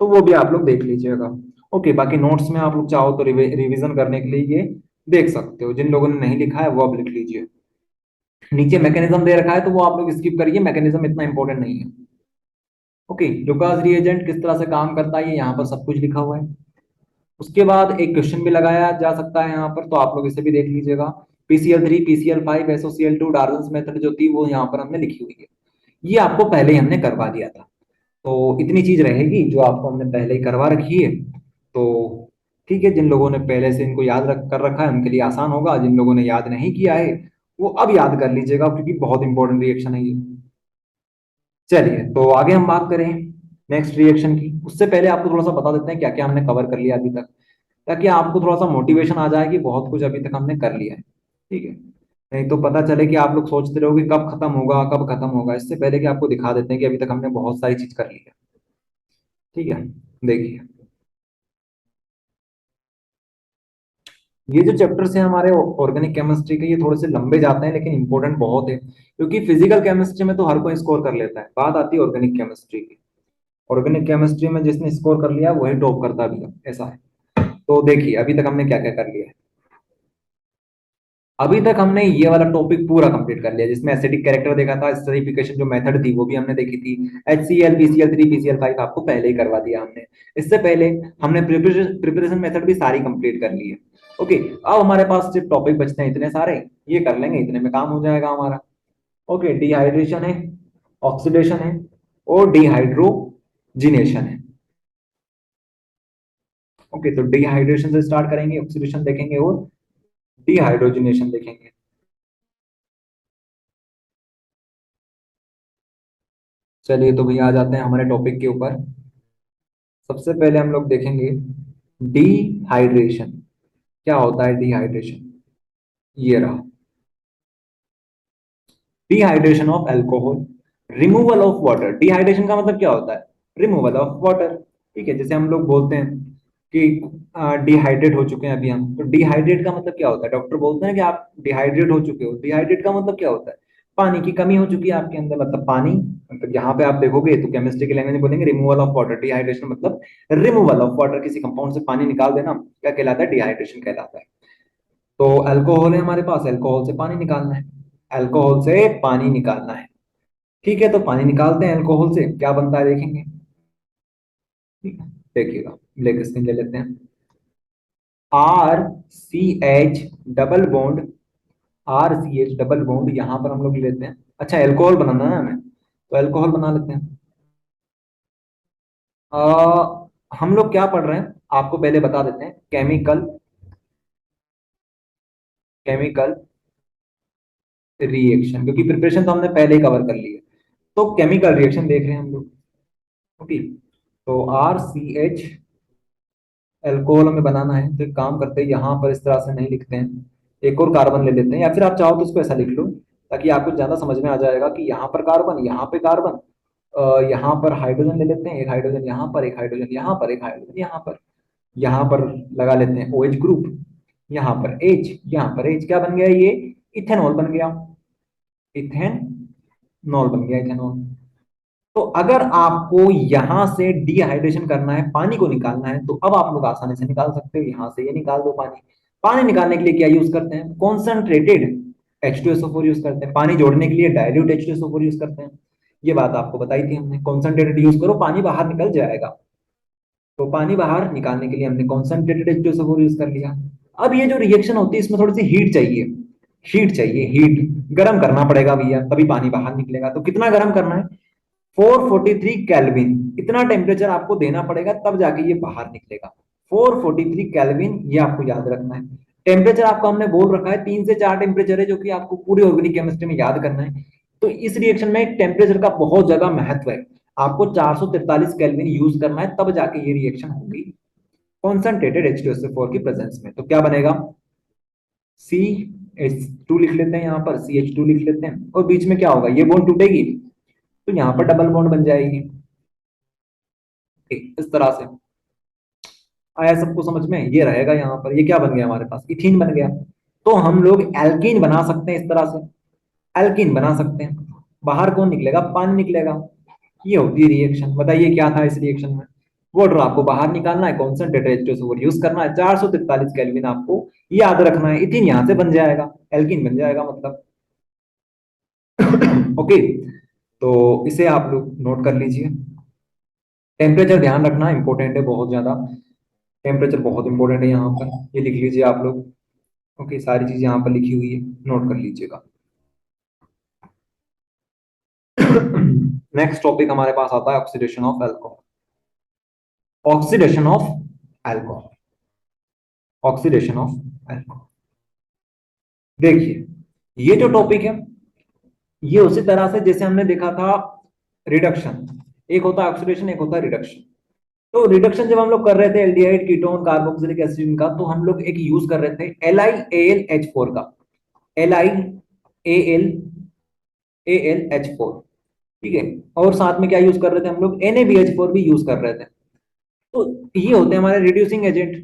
तो वो भी आप लोग देख लीजिएगा। ओके, बाकी नोट्स में आप लोग चाहो तो रिवीजन करने के लिए ये देख सकते हो। जिन लोगों ने नहीं लिखा है वो अब लिख लीजिए। नीचे मैकेनिज्म दे रखा है तो वो आप लोग स्किप करिए, मैकेनिज्म इतना इंपॉर्टेंट नहीं है। ओके, लुकास रिएजेंट किस तरह से काम करता है ये यहाँ पर सब कुछ लिखा हुआ है। उसके बाद एक क्वेश्चन भी लगाया जा सकता है यहाँ पर, तो आप लोग इसे भी देख लीजिएगा। PCl3, PCl5, SOCl2, Darwin's method जो थी वो यहाँ पर हमने लिखी हुई है। ये आपको पहले ही हमने करवा दिया था, तो इतनी चीज रहेगी जो आपको हमने पहले ही करवा रखी है। तो ठीक है, जिन लोगों ने पहले से इनको याद कर रखा है उनके लिए आसान होगा, जिन लोगों ने याद नहीं किया है वो अब याद कर लीजिएगा, क्योंकि बहुत इंपॉर्टेंट रिएक्शन है ये। चलिए, तो आगे हम बात करें नेक्स्ट रिएक्शन की। उससे पहले आपको थोड़ा सा बता देते हैं क्या क्या हमने कवर कर लिया अभी तक, ताकि आपको थोड़ा सा मोटिवेशन आ जाए कि बहुत कुछ अभी तक हमने कर लिया है। ठीक है, नहीं तो पता चले कि आप लोग सोचते रहोगे कब खत्म होगा, कब खत्म होगा। इससे पहले कि आपको दिखा देते हैं कि अभी तक हमने बहुत सारी चीज कर ली है। ठीक है, देखिए, ये जो चैप्टर्स हैं हमारे ऑर्गेनिक केमिस्ट्री के, ये थोड़े से लंबे जाते हैं लेकिन इंपॉर्टेंट बहुत है, क्योंकि फिजिकल केमिस्ट्री में तो हर कोई स्कोर कर लेता है, बात आती है ऑर्गेनिक केमिस्ट्री की। ऑर्गेनिक केमिस्ट्री में जिसने स्कोर कर लिया वही टॉप करता भी है, ऐसा है। तो देखिए अभी तक हमने क्या क्या कर लिया है। अभी तक हमने ये वाला टॉपिक पूरा कंप्लीट कर लिया, जिसमें एसिडिक कैरेक्टर देखा था, स्टरीफिकेशन जो मेथड थी वो भी हमने देखी थी, HCl, PCl3, PCl5 आपको पहले ही करवा दिया हमने। इससे पहले हमने प्रिपरेशन मेथड भी सारी कंप्लीट कर ली है। ओके, अब हमारे पास सिर्फ टॉपिक बचते हैं इतने सारे, ये कर लेंगे, इतने में काम हो जाएगा हमारा। ओके, डिहाइड्रेशन है, ऑक्सीडेशन है, और डिहाइड्रो जीनेशन है। ओके, तो डिहाइड्रेशन से स्टार्ट करेंगे, ऑक्सीडेशन देखेंगे और डिहाइड्रोजनेशन देखेंगे। चलिए तो भैया आ जाते हैं हमारे टॉपिक के ऊपर। सबसे पहले हम लोग देखेंगे डिहाइड्रेशन। क्या होता है डिहाइड्रेशन? ये रहा, dehydration of alcohol, removal of water. Dehydration का मतलब क्या होता है? Removal of water. ठीक है, जैसे हम लोग बोलते हैं कि डिहाइड्रेट हो चुके हैं अभी हम, तो डिहाइड्रेट का मतलब क्या होता है? डॉक्टर बोलते हैं कि आप डिहाइड्रेट हो चुके हो। डिहाइड्रेट का मतलब क्या होता है? पानी की कमी हो चुकी है आपके अंदर, मतलब पानी, मतलब यहाँ पे आप देखोगे तो केमिस्ट्री की लैंग्वेज में बोलेंगे रिमूवल ऑफ वाटर। डिहाइड्रेशन मतलब रिमूवल ऑफ वाटर, किसी कंपाउंड से पानी निकाल देना, क्या कहलाता है? डिहाइड्रेशन कहलाता है। तो अल्कोहल है हमारे पास, अल्कोहल से पानी निकालना है, अल्कोहल से पानी निकालना है। ठीक है, तो पानी निकालते हैं अल्कोहल से, क्या बनता है देखेंगे। ठीक है, देखिएगा, ब्लैक स्क्रीन ले लेते हैं। RCH double bond, RCH double bond यहां पर हम लोग लेते हैं। अच्छा, अल्कोहल बनाना है हमें, तो अल्कोहल बना लेते हैं। हम लोग क्या पढ़ रहे हैं आपको पहले बता देते हैं। केमिकल, केमिकल रिएक्शन, क्योंकि प्रिपरेशन तो हमने पहले ही कवर कर ली है। तो केमिकल रिएक्शन देख रहे हैं हम लोग। ओके, तो RCH एल्कोहल हमें बनाना है, तो एक काम करते हैं, यहाँ पर इस तरह से नहीं लिखते हैं, एक और कार्बन ले लेते हैं, या फिर आप चाहो तो उसको ऐसा लिख लो ताकि आपको ज्यादा समझ में आ जाएगा कि यहाँ पर कार्बन, यहाँ पे कार्बन, यहाँ पर हाइड्रोजन ले लेते हैं, एक हाइड्रोजन यहाँ पर, एक हाइड्रोजन यहाँ पर, एक हाइड्रोजन यहाँ पर लगा लेते हैं OH ग्रुप, यहाँ पर H, यहाँ पर H, क्या बन गया ये? इथेनॉल बन गया, इथेनॉल बन गया, इथेनॉल। तो अगर आपको यहां से डिहाइड्रेशन करना है, पानी को निकालना है, तो अब आप लोग आसानी से निकाल सकते हो, यहां से ये निकाल दो पानी। पानी निकालने के लिए क्या यूज करते हैं? कॉन्सेंट्रेटेड H2SO4 यूज करते हैं। पानी जोड़ने के लिए डाइल्यूट H2SO4 यूज करते हैं। ये बात आपको बताई थी हमने, कॉन्सेंट्रेटेड यूज करो, पानी बाहर निकल जाएगा। तो पानी बाहर निकालने के लिए हमने कॉन्सेंट्रेटेड H2SO4 यूज कर लिया। अब ये जो रिएक्शन होती है इसमें थोड़ी सी हीट चाहिए, हीट चाहिए, हीट गर्म करना पड़ेगा भैया, तभी पानी बाहर निकलेगा। तो कितना गर्म करना है? 443 केल्विन, इतना टेम्परेचर आपको देना पड़ेगा, तब जाके ये बाहर निकलेगा। 443 केल्विन, ये आपको याद रखना है। टेम्परेचर आपको हमने बोल रखा है 3 से 4 टेम्परेचर है, जो कि आपको पूरी ऑर्गेनिक केमिस्ट्री में याद करना है। तो इस रिएक्शन में टेम्परेचर का बहुत ज्यादा महत्व है। आपको 443 केल्विन यूज करना है, तब जाके ये रिएक्शन होगी कॉन्सेंट्रेटेड H2SO4 की प्रेजेंस में। तो क्या बनेगा? CH2 लिख लेते हैं, यहाँ पर CH2 लिख लेते हैं, और बीच में क्या होगा? ये बॉन्ड टूटेगी, तो यहाँ पर डबल बॉन्ड बन जाएगी। ठीक, इस तरह से आया सबको समझ में? ये रहेगा यहाँ पर, ये क्या बन गया हमारे पास? इथीन बन गया। तो हम लोग एल्कीन बना सकते हैं इस तरह से, एल्कीन बना सकते हैं। बाहर कौन निकलेगा? पानी निकलेगा। ये होती है रिएक्शन। बताइए क्या था इस रिएक्शन में? वाटर आपको बाहर निकालना है, कॉन्सेंट्रेटेड H2SO4 यूज करना है, 443 केल्विन आपको याद रखना है, इथीन यहां से बन जाएगा, एल्कीन बन जाएगा मतलब। ओके, तो इसे आप लोग नोट कर लीजिए। टेम्परेचर ध्यान रखना इंपॉर्टेंट है बहुत ज्यादा, टेम्परेचर बहुत इंपॉर्टेंट है यहाँ पर, ये लिख लीजिए आप लोग। ओके, सारी चीज यहाँ पर लिखी हुई है, नोट कर लीजिएगा। नेक्स्ट टॉपिक हमारे पास आता है oxidation of alcohol. Oxidation of alcohol, oxidation of alcohol. देखिए, ये जो टॉपिक है, ये उसी तरह से जैसे हमने देखा था रिडक्शन, एक होता है ऑक्सीडेशन, एक होता है रिडक्शन। तो रिडक्शन जब हम लोग कर रहे थे एल्डिहाइड कीटोन कार्बोक्सिलिक एसिड का, तो हम लोग एक यूज कर रहे थे LiAlH4 का, LiAlH4। ठीक है, और साथ में क्या यूज कर रहे थे हम लोग? NaBH4 भी यूज कर रहे थे। तो ये होते हैं हमारे रिड्यूसिंग एजेंट,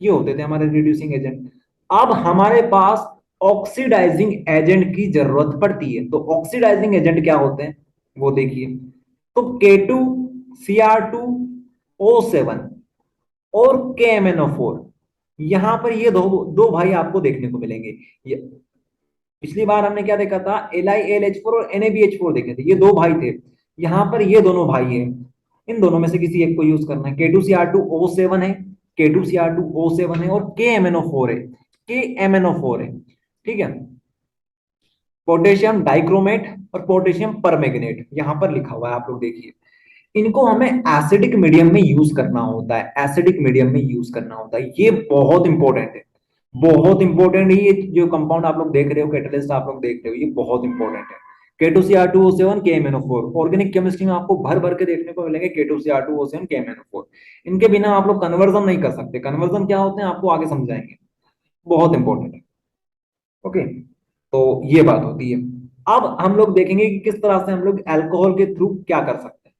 ये होते थे हमारे रिड्यूसिंग एजेंट। अब हमारे पास ऑक्सीडाइजिंग एजेंट की जरूरत पड़ती है। तो ऑक्सीडाइजिंग एजेंट क्या होते हैं वो देखिए। तो K2Cr2O7 और KMnO4, यहां पर ये दो दो भाई आपको देखने को मिलेंगे। ये पिछली बार हमने क्या देखा था? LiAlH4 और NaBH4 देखे थे, ये दो भाई थे। यहां पर ये दोनों भाई हैं, इन दोनों में से किसी एक को यूज करना है। K2Cr2O7 है, K2Cr2O7 है, और KMnO4 है, KMnO4 है। ठीक है, पोटेशियम डाइक्रोमेट और पोटेशियम परमैंगनेट यहां पर लिखा हुआ है, आप लोग देखिए। इनको हमें एसिडिक मीडियम में यूज करना होता है, एसिडिक मीडियम में यूज करना होता है। ये बहुत इंपॉर्टेंट है, बहुत इंपॉर्टेंट है। ये जो कंपाउंड आप लोग देख रहे हो, कैटलिस्ट आप लोग देख रहे हो, ये बहुत इंपॉर्टेंट है। K2Cr2O7 KMnO4, ऑर्गेनिक केमिस्ट्री में आपको भर भर के देखने को मिलेंगे K2Cr2O7 KMnO4। इनके बिना आप लोग कन्वर्जन नहीं कर सकते। कन्वर्जन क्या होते हैं आपको आगे समझाएंगे, बहुत इंपॉर्टेंट है। ओके, तो ये बात होती है। अब हम लोग देखेंगे कि किस तरह से हम लोग अल्कोहल के थ्रू क्या कर सकते हैं।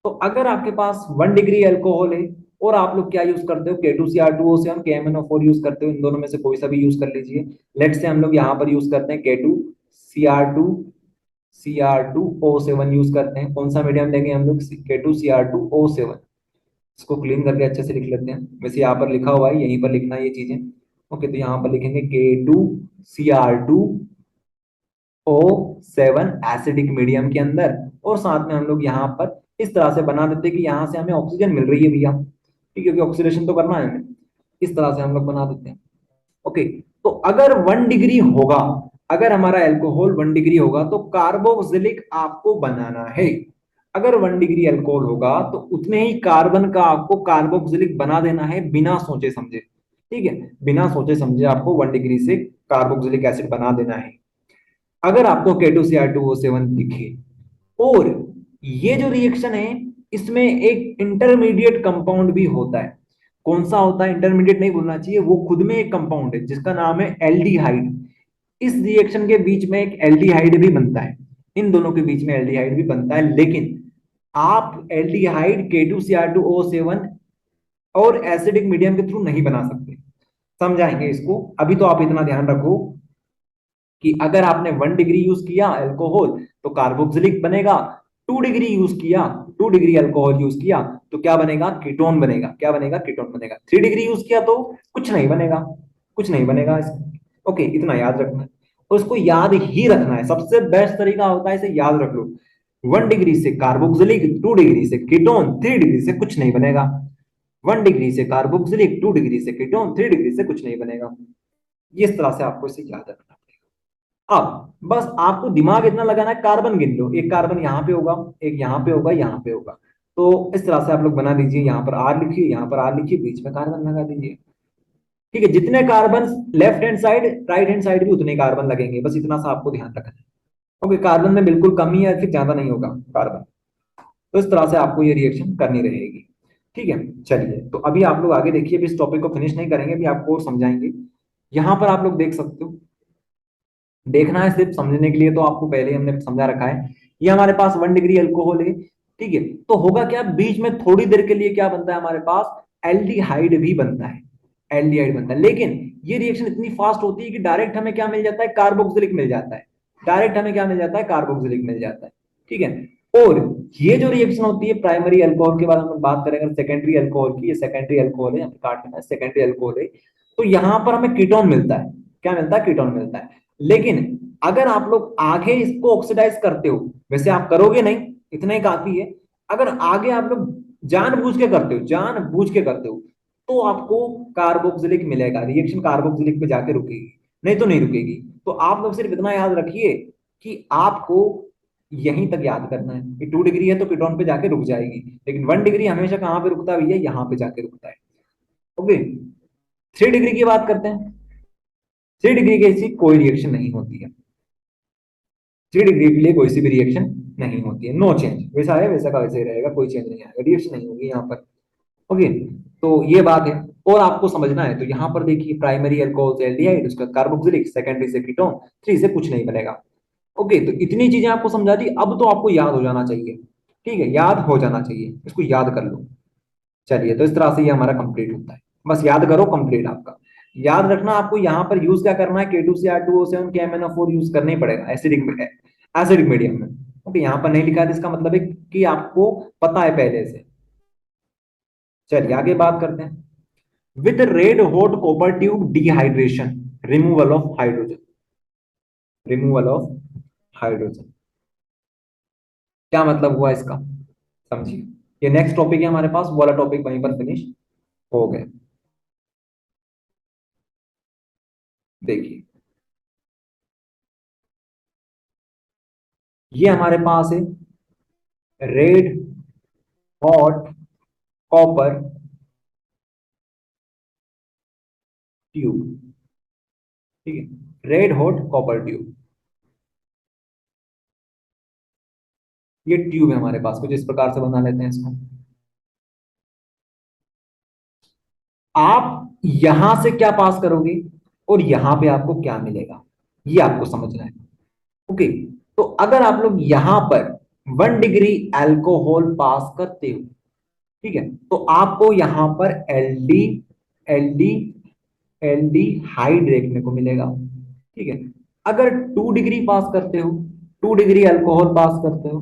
तो अगर आपके पास 1 डिग्री अल्कोहल है और आप लोग क्या यूज करते हो, K2Cr2O7 KMnO4 यूज करते हो, इन दोनों में से कोई सा भी यूज कर लीजिए। लेट से हम लोग यहाँ पर यूज करते हैं K2Cr2O7 यूज करते हैं। कौन सा मीडियम लेंगे हम लोग, K2Cr2O7। इसको क्लीन करके अच्छे से लिख लेते हैं। वैसे यहाँ पर लिखा हुआ है, यहीं पर लिखना है ये चीजें। ओके, तो यहाँ पर लिखेंगे K2Cr2O7 एसिडिक मीडियम के अंदर, और साथ में हम लोग यहाँ पर इस तरह से बना देते हैं कि यहाँ से हमें ऑक्सीजन मिल रही है भैया, ठीक है, क्योंकि ऑक्सीडेशन तो करना है हमें। इस तरह से हम लोग बना देते हैं। ओके, तो अगर 1 डिग्री होगा, अगर हमारा एल्कोहल 1 डिग्री होगा तो कार्बोक्सिलिक आपको बनाना है। अगर 1 डिग्री अल्कोहल होगा तो उतने ही कार्बन का आपको कार्बोक्सिलिक बना देना है, बिना सोचे समझे। ठीक है, बिना सोचे समझे आपको 1 डिग्री से कार्बोक्सिलिक एसिड बना देना है। अगर आपको K2Cr2O7 दिखे, और ये जो रिएक्शन है इसमें एक इंटरमीडिएट कंपाउंड भी होता है। कौन सा होता है, इंटरमीडिएट नहीं बोलना चाहिए, वो खुद में एक कंपाउंड है जिसका नाम है एल्डिहाइड। इस रिएक्शन के बीच में एक एल्डिहाइड भी बनता है, इन दोनों के बीच में एल्डिहाइड भी बनता है। लेकिन आप एल्डिहाइड K2Cr2O7 और एसिडिक मीडियम के थ्रू नहीं बना सकते। समझाएंगे इसको, अभी तो आप इतना ध्यान रखो कि अगर आपने 1 डिग्री यूज किया अल्कोहल तो कार्बोक्सिलिक बनेगा। 2 डिग्री यूज किया, 2 डिग्री अल्कोहल यूज किया तो क्या बनेगा, कीटोन बनेगा। क्या बनेगा, कीटोन बनेगा। 3 डिग्री यूज किया तो कुछ नहीं बनेगा, कुछ नहीं बनेगा। ओके, इतना याद रखना है, और इसको याद ही रखना है। सबसे बेस्ट तरीका होता है इसे याद रख लो। 1 डिग्री से कार्बोक्सिलिक, 2 डिग्री से कीटोन, 3 डिग्री से कुछ नहीं बनेगा। 1 डिग्री से कार्बोक्सिलिक, 2 डिग्री से कीटोन, 3 डिग्री से कुछ नहीं बनेगा। इस तरह से आपको इसे याद रखना है। अब बस आपको दिमाग इतना लगाना है, कार्बन गिन लो। एक कार्बन यहाँ पे होगा, एक यहाँ पे होगा, यहाँ पे होगा। तो इस तरह से आप लोग बना दीजिए। यहाँ पर आर लिखिए, यहाँ पर आर लिखिए, बीच में कार्बन लगा दीजिए। ठीक है, जितने carbon left hand side, right hand side भी उतने कार्बन लगेंगे। बस इतना सा आपको ध्यान रखना है। ओके, कार्बन में बिल्कुल कमी है, फिर ज्यादा नहीं होगा कार्बन। तो इस तरह से आपको ये रिएक्शन करनी रहेगी। ठीक है, चलिए, तो अभी आप लोग आगे देखिए। अभी इस टॉपिक को फिनिश नहीं करेंगे, अभी आपको और समझाएंगे। यहाँ पर आप लोग देख सकते हो, देखना है सिर्फ समझने के लिए तो आपको पहले ही हमने समझा रखा है। ये हमारे पास 1 डिग्री अल्कोहल है। ठीक है, तो होगा क्या, बीच में थोड़ी देर के लिए क्या बनता है हमारे पास, एल्डिहाइड भी बनता है। एल्डिहाइड बनता है, लेकिन ये रिएक्शन इतनी फास्ट होती है कि डायरेक्ट हमें क्या मिल जाता है, कार्बोक्सिलिक मिल जाता है। डायरेक्ट हमें क्या मिल जाता है, कार्बोक्सिलिक मिल जाता है। ठीक है, और ये जो रिएक्शन होती है प्राइमरी अल्कोहल के बाद हम लोग बात करेंगे सेकेंडरी अल्कोहल की। ये सेकेंडरी अल्कोहल है, यहाँ पे काट लेना है, सेकेंडरी अल्कोहल है। तो यहाँ पर हमें कीटोन मिलता है। क्या मिलता है, कीटोन मिलता है। लेकिन अगर आप लोग आगे इसको ऑक्सीडाइज करते हो, वैसे आप करोगे नहीं, इतना ही काफी है। अगर आगे आप लोग जानबूझ के करते हो, जानबूझ के करते हो, तो आपको कार्बोक्सिलिक मिलेगा। रिएक्शन कार्बोक्सिलिक पे जाके रुकेगी, नहीं तो नहीं रुकेगी। तो आप लोग सिर्फ इतना याद रखिए कि आपको यहीं तक याद करना है कि 2 डिग्री है तो कीटोन पे जाके रुक जाएगी, लेकिन 1 डिग्री हमेशा कहाँ पे रुकता है भैया, यहाँ पे जाके रुकता है। ओके, 3 डिग्री की बात करते हैं। 3 डिग्री की ऐसी कोई रिएक्शन नहीं होती है। 3 डिग्री के लिए कोई सी भी रिएक्शन नहीं होती है, नो चेंज। वैसा है वैसा का वैसे ही रहेगा, कोई चेंज नहीं आएगा, रिएक्शन नहीं होगी यहाँ पर। ओके, तो ये बात है। और आपको समझना है तो यहाँ पर देखिए, प्राइमरी अल्कोहल से एल्डिहाइड, उसका कार्बोक्सिलिक, सेकेंडरी से कीटोन, 3 से कुछ नहीं बनेगा। ओके, तो इतनी चीजें आपको समझा दी, अब तो आपको याद हो जाना चाहिए। ठीक है, याद हो जाना चाहिए, इसको याद कर लो। चलिए, तो इस तरह से ये हमारा कंप्लीट होता है। बस याद करो, कंप्लीट आपका। याद रखना, आपको यहाँ पर यूज क्या करना है, K2Cr2O7 KMnO4 यूज करना ही पड़ेगा एसिडिक में, एसिडिक मीडियम में। ओके, यहाँ पर नहीं लिखा है तो इसका मतलब है कि आपको पता है पहले से। चलिए आगे बात करते हैं। With red hot copper tube dehydration, removal of hydrogen, removal of hydrogen. क्या मतलब हुआ इसका, समझिए। ये नेक्स्ट टॉपिक है हमारे पास, वो वाला टॉपिक वहीं पर फिनिश हो गए। देखिए, ये हमारे पास है रेड हॉट कॉपर ट्यूब। ठीक है, रेड हॉट कॉपर ट्यूब, ये ट्यूब है हमारे पास, कुछ इस प्रकार से बना लेते हैं इसको। आप यहां से क्या पास करोगे और यहां पे आपको क्या मिलेगा, ये आपको समझना है। ओके, तो अगर आप लोग यहां पर 1 डिग्री अल्कोहल पास करते हो, ठीक है, तो आपको यहां पर एल्डी एल्डी एल्डी हाइड देखने को मिलेगा। ठीक है, अगर 2 डिग्री पास करते हो, 2 डिग्री अल्कोहल पास करते हो,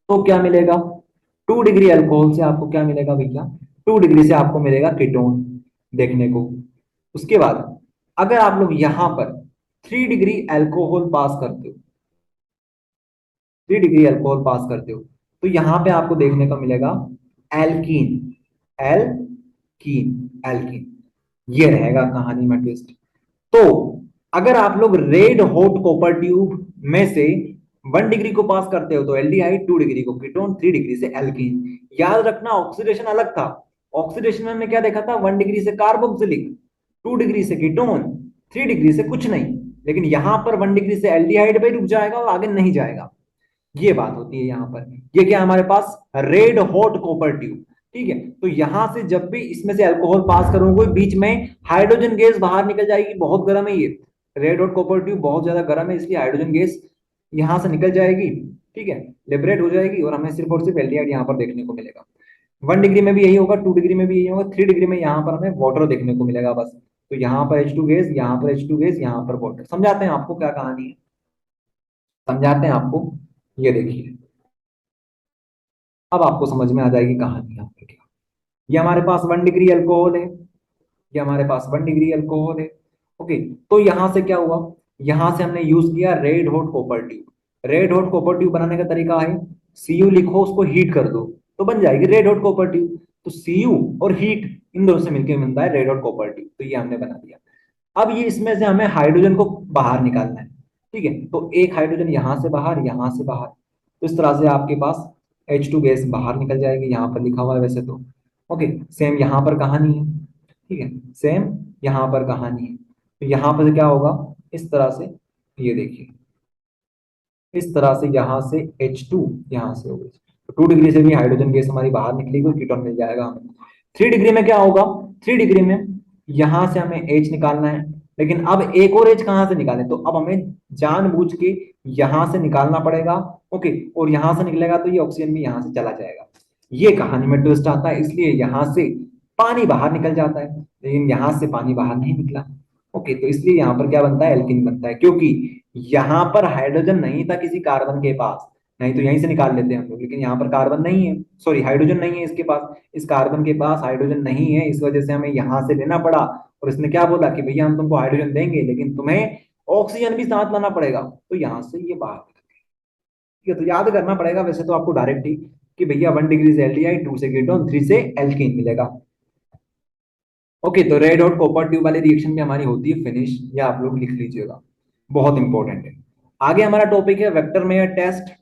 तो क्या मिलेगा? 2 डिग्री अल्कोहल से आपको क्या मिलेगा भैया? 2 डिग्री से आपको मिलेगा कीटोन देखने को। उसके बाद अगर आप लोग यहां पर 3 डिग्री अल्कोहल पास करते हो, 3 डिग्री अल्कोहल पास करते हो, तो यहां पे आपको देखने को मिलेगा एल्कीन, एल्कीन, एल्कीन। ये रहेगा कहानी में ट्विस्ट। तो अगर आप लोग रेड हॉट कॉपर ट्यूब में से 1 डिग्री को पास करते हो तो एल्डिहाइड, 2 डिग्री को कीटोन, 3 डिग्री से एल्कीन। याद रखना ऑक्सीडेशन अलग था। ऑक्सीडेशन में हमने क्या देखा था? 1 डिग्री से कार्बोक्सिलिक, 2 डिग्री से कीटोन, 3 डिग्री से कुछ नहीं। लेकिन यहां पर 1 डिग्री से एल्डिहाइड पे रुक जाएगा और आगे नहीं जाएगा। ये बात होती है यहां पर। ये क्या है हमारे पास? Red hot copper tube. ठीक है, तो यहां से जब भी इसमें से अल्कोहल पास करोगे, बीच में हाइड्रोजन गैस बाहर निकल जाएगी। बहुत गर्म है ये रेड हॉट कॉपर ट्यूब, बहुत ज्यादा गर्म है, इसलिए हाइड्रोजन गैस यहां से निकल जाएगी। ठीक है, लिबरेट हो जाएगी और हमें सिर्फ और सिर्फ एल्डिहाइड यहाँ पर देखने को मिलेगा। 1 डिग्री में भी यही होगा, 2 डिग्री में भी यही होगा, 3 डिग्री में यहाँ पर हमें वाटर देखने को मिलेगा बस। तो यहाँ पर H2 गैस, यहाँ पर H2 गैस, यहाँ पर वाटर। समझाते हैं आपको क्या कहानी है, समझाते हैं आपको। ये देखिए, अब आपको समझ में आ जाएगी कहानी यहाँ पे क्या। ये हमारे पास 1 डिग्री अल्कोहल है, ये हमारे पास 1 डिग्री अल्कोहल है। ओके, तो यहां से क्या हुआ? यहां से हमने यूज किया red hot copper tube. Red hot copper tube बनाने का तरीका है, Cu लिखो, उसको हीट कर दो, तो बन जाएगी रेड हॉट कॉपर ट्यूब। तो Cu और हीट, इन दोनों से मिलकर मिलता है रेड हॉट कॉपर ट्यूब। तो ये हमने बना दिया। अब ये इसमें से हमें हाइड्रोजन को बाहर निकालना है। ठीक है, तो एक हाइड्रोजन यहां से बाहर, यहां से बाहर, तो इस तरह से आपके पास H2 गैस बाहर निकल जाएगी। यहाँ पर लिखा हुआ है वैसे तो। ओके, सेम यहाँ पर कहानी है। ठीक है, सेम यहाँ पर कहानी है। तो यहाँ पर क्या होगा? इस तरह से, ये देखिए, इस तरह से यहाँ से H2 यहाँ से होगा। तो 2 डिग्री से भी हाइड्रोजन गैस हमारी बाहर निकलेगी, कीटोन मिल जाएगा हमें। 3 डिग्री में क्या होगा? 3 डिग्री में यहां से हमें H निकालना है, लेकिन अब एक और H कहां से निकालें? तो अब हमें जानबूझ के यहां से निकालना पड़ेगा। ओके, और यहां से निकलेगा तो ये ऑक्सीजन भी यहां से चला जाएगा। ये कहानी में ट्विस्ट आता है, इसलिए यहां से पानी बाहर निकल जाता है, लेकिन यहां से पानी बाहर नहीं निकला। ओके, तो इसलिए यहां पर क्या बनता है? एल्किन बनता है, क्योंकि यहां पर हाइड्रोजन नहीं था किसी कार्बन के पास। नहीं तो यहीं से निकाल लेते हैं हम लोग, लेकिन यहाँ पर कार्बन नहीं है, सॉरी हाइड्रोजन नहीं है इसके पास। इस कार्बन के पास हाइड्रोजन नहीं है, इस वजह से हमें यहां से लेना पड़ा। और इसने क्या बोला कि भैया हम तुमको हाइड्रोजन देंगे, लेकिन तुम्हें ऑक्सीजन भी साथ लाना पड़ेगा। तो यहां से ये बाहर। ठीक है, तो याद करना पड़ेगा वैसे तो आपको डायरेक्ट ही, कि भैया 1 डिग्री से एल्डिहाइड, 2 से कीटोन, 3 से एल्कीन मिलेगा। ओके, तो रेड हॉट कॉपर ट्यूब वाली रिएक्शन में हमारी होती है फिनिश, या आप लोग लिख लीजिएगा, बहुत इंपॉर्टेंट है। आगे हमारा टॉपिक है Victor Meyer test.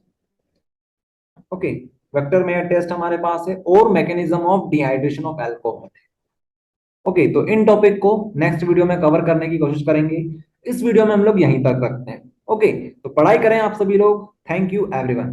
Okay, Victor Meyer test हमारे पास है, और mechanism of dehydration of alcohol. Okay, तो इन टॉपिक को नेक्स्ट वीडियो में कवर करने की कोशिश करेंगे। इस वीडियो में हम लोग यहीं तक रखते हैं। ओके, तो पढ़ाई करें आप सभी लोग। Thank you everyone.